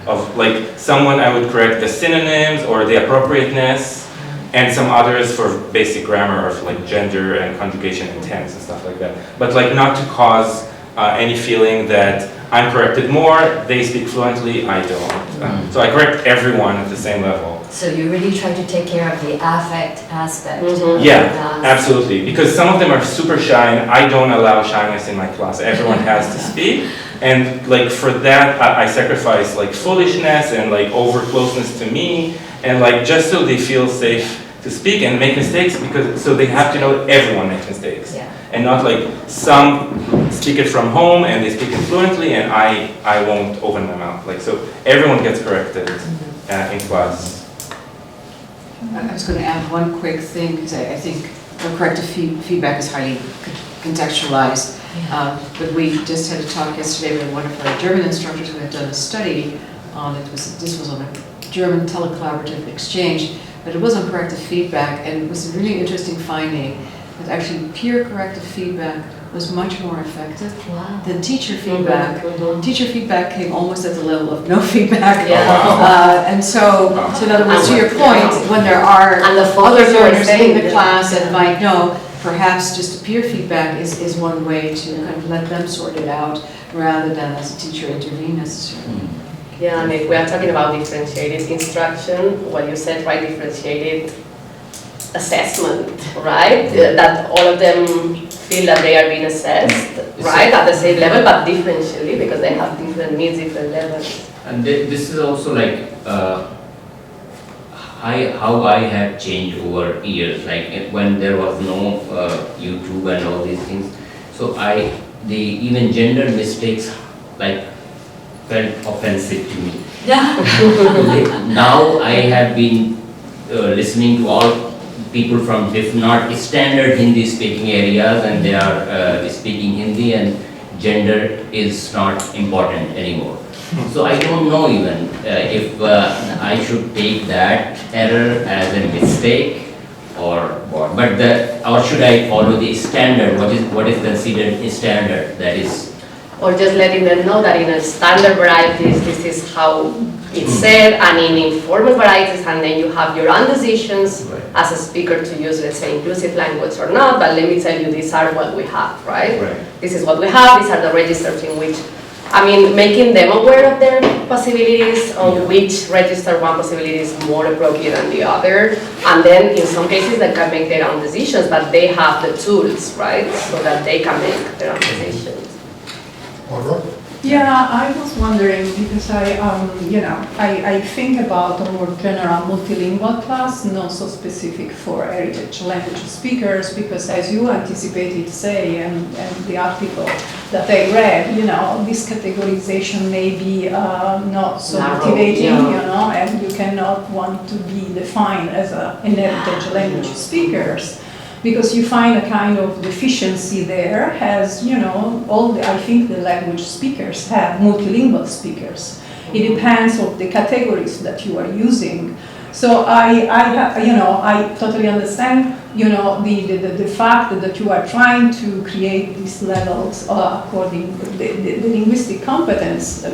Of like someone I would correct the synonyms or the appropriateness, and some others for basic grammar of like gender and conjugation and tense and stuff like that. But like not to cause any feeling that I'm corrected more, they speak fluently, I don't. So I correct everyone at the same level. So you really try to take care of the affect aspect. Yeah, absolutely. Because some of them are super shy, and I don't allow shyness in my class. Everyone has to speak. And like for that, I sacrifice like foolishness and like over closeness to me, and like just so they feel safe to speak and make mistakes, because so they have to know everyone makes mistakes, and not like some speak it from home and they speak it fluently and I won't open my mouth. Like so everyone gets corrected in class. I was going to add one quick thing, because I think corrective feedback is highly contextualized. But we just had a talk yesterday with one of our German instructors who had done a study on it. This was on a German telecollaborative exchange, but it was on corrective feedback, and it was a really interesting finding that actually peer corrective feedback was much more effective than teacher feedback. Teacher feedback came almost at the level of no feedback. And so in other words, to your point, when there are other learners in the class that might know, perhaps just peer feedback is one way to kind of let them sort it out rather than as a teacher intervene necessarily. Yeah, and if we are talking about differentiated instruction, what you said, right, differentiated assessment, right? That all of them feel that they are being assessed, right, at the same level, but differentially because they have different needs, different levels. And this is also like how I have changed over years, like when there was no YouTube and all these things. So even gender mistakes like felt offensive to me. Yeah. Now I have been listening to all people from not standard Hindi speaking areas, and they are speaking Hindi, and gender is not important anymore. So I don't know even if I should take that error as a mistake or what. But or should I follow the standard? What is considered a standard? That is. Or just letting them know that in a standard varieties, this is how it's said, and in informal varieties, and then you have your own decisions as a speaker to use, let's say, inclusive language or not, but let me tell you, these are what we have, right? This is what we have, these are the registers in which, I mean, making them aware of their possibilities, on which register one possibility is more appropriate than the other, and then in some cases they can make their own decisions, but they have the tools, right, so that they can make their own decisions. Yeah, I was wondering because I think about a more general multilingual class, not so specific for heritage language speakers, because as you anticipated, say, and the article that I read, this categorization may be not so motivating, and you cannot want to be defined as an heritage language speakers. Because you find a kind of deficiency there, as I think the language speakers have multilingual speakers. It depends on the categories that you are using. So I totally understand, the fact that you are trying to create these levels according to the linguistic competence,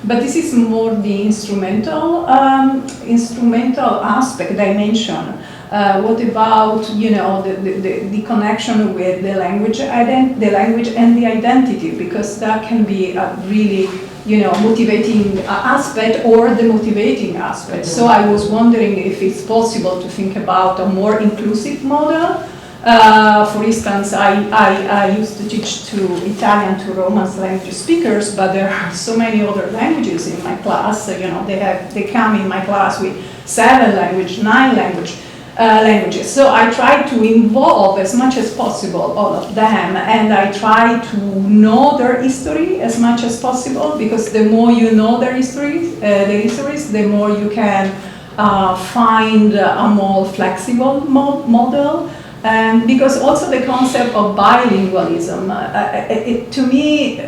But this is more the instrumental aspect dimension. What about the connection with the language and the identity, because that can be a really motivating aspect or demotivating aspect. So I was wondering if it's possible to think about a more inclusive model. For instance, I used to teach to Italian to Romance language speakers, but there are so many other languages in my class. They come in my class with 7 languages, 9 languages. So I try to involve as much as possible all of them, and I try to know their history as much as possible, because the more you know their histories, the more you can find a more flexible model. And because also the concept of bilingualism, to me,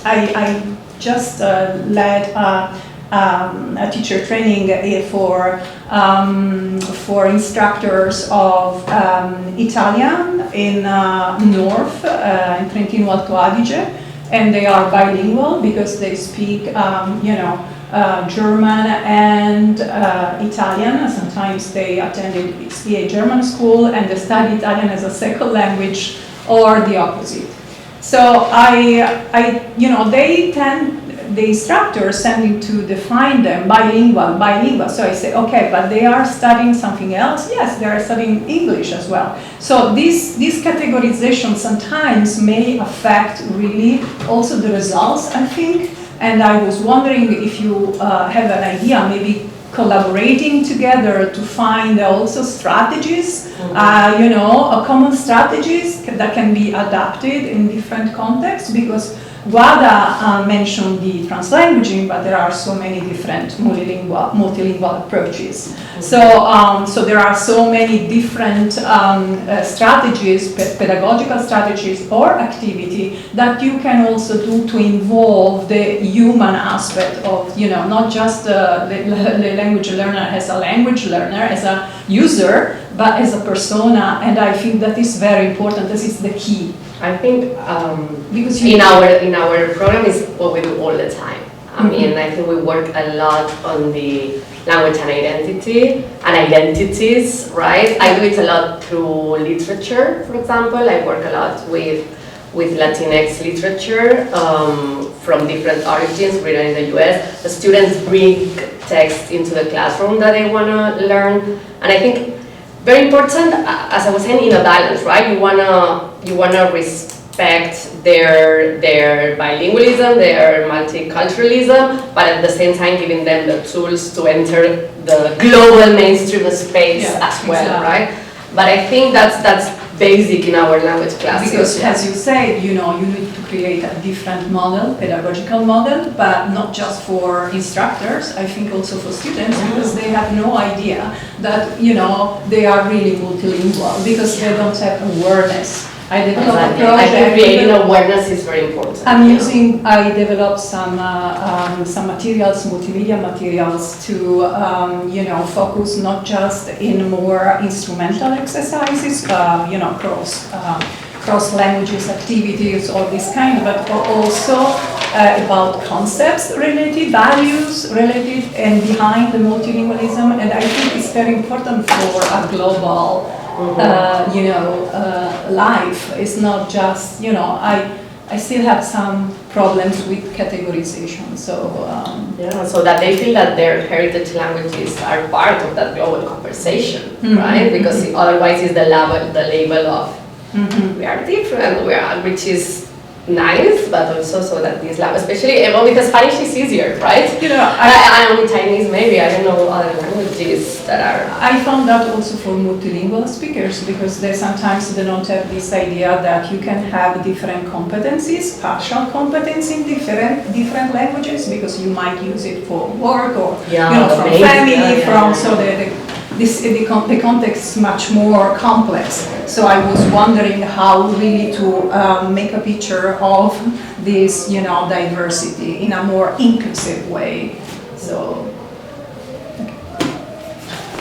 I just led a teacher training for instructors of Italian in North, in Trentino Alto Adige, and they are bilingual because they speak, German and Italian. Sometimes they attended XPA German school and they study Italian as a second language, or the opposite. So the instructors tending to define them bilingual. So I say, okay, but they are studying something else? Yes, they are studying English as well. So this categorization sometimes may affect really also the results, I think. And I was wondering if you have an idea, maybe collaborating together to find also strategies, common strategies that can be adapted in different contexts, because Guada mentioned the translanguaging, but there are so many different multilingual approaches. So there are so many different strategies, pedagogical strategies or activity that you can also do to involve the human aspect of, not just the language learner as a language learner, as a user, but as a persona. And I think that is very important. This is the key. I think because in our program is what we do all the time. I mean, I think we work a lot on the language and identity and identities, right? I do it a lot through literature, for example. I work a lot with Latinx literature from different origins written in the US. The students bring text into the classroom that they want to learn, and I think very important, as I was saying, in a balance, right? You wanna respect their bilingualism, their multiculturalism, but at the same time giving them the tools to enter the global mainstream space as well, exactly. Right? But I think that's basic in our language classes. Because as you said, you need to create a different model, pedagogical model, but not just for instructors, I think also for students, because they have no idea that, they are really multilingual, because they don't have awareness. I developed a project. I think creating awareness is very important. I developed some materials, multimedia materials to, focus not just in more instrumental exercises, cross languages activities, all this kind, but also about concepts related, values related, and behind the multilingualism. And I think it's very important for a global life. It's not just, I still have some problems with categorization, so... so that they feel that their heritage languages are part of that global conversation, right? Because otherwise it's the label of we are different, which is nice, but also so that this language, especially because Spanish is easier, right? I am Chinese, maybe, I don't know other languages that are... I found that also for multilingual speakers, because they sometimes don't have this idea that you can have different competencies, partial competence in different languages, because you might use it for work or from family, so the context is much more complex. So I was wondering how really to make a picture of this, diversity in a more inclusive way. So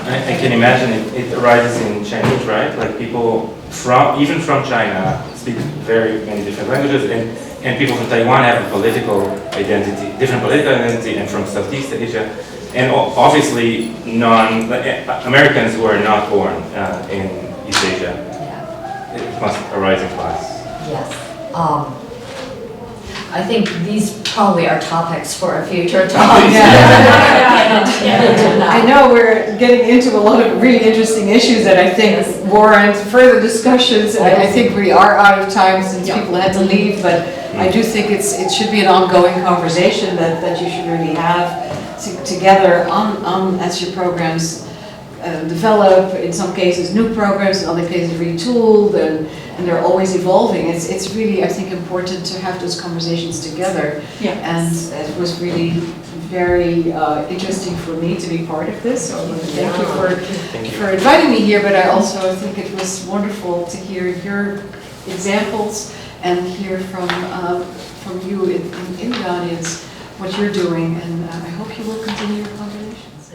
I can imagine it arises in Chinese, right? Like people even from China speak very many different languages, and people from Taiwan have a different political identity, and from Southeast Asia. And obviously, Americans who are not born in East Asia, it must arise in class. Yes. I think these probably are topics for a future talk. I know we're getting into a lot of really interesting issues that I think warrant further discussions. And I think we are out of time since people had to leave, but I do think it should be an ongoing conversation that you should really have together on as your programs develop, in some cases new programs, in other cases retooled, and they're always evolving. It's really, I think, important to have those conversations together. And it was really very interesting for me to be part of this. So thank you for inviting me here, but I also think it was wonderful to hear your examples and hear from you in the audience what you're doing, and I hope you will continue your conversations.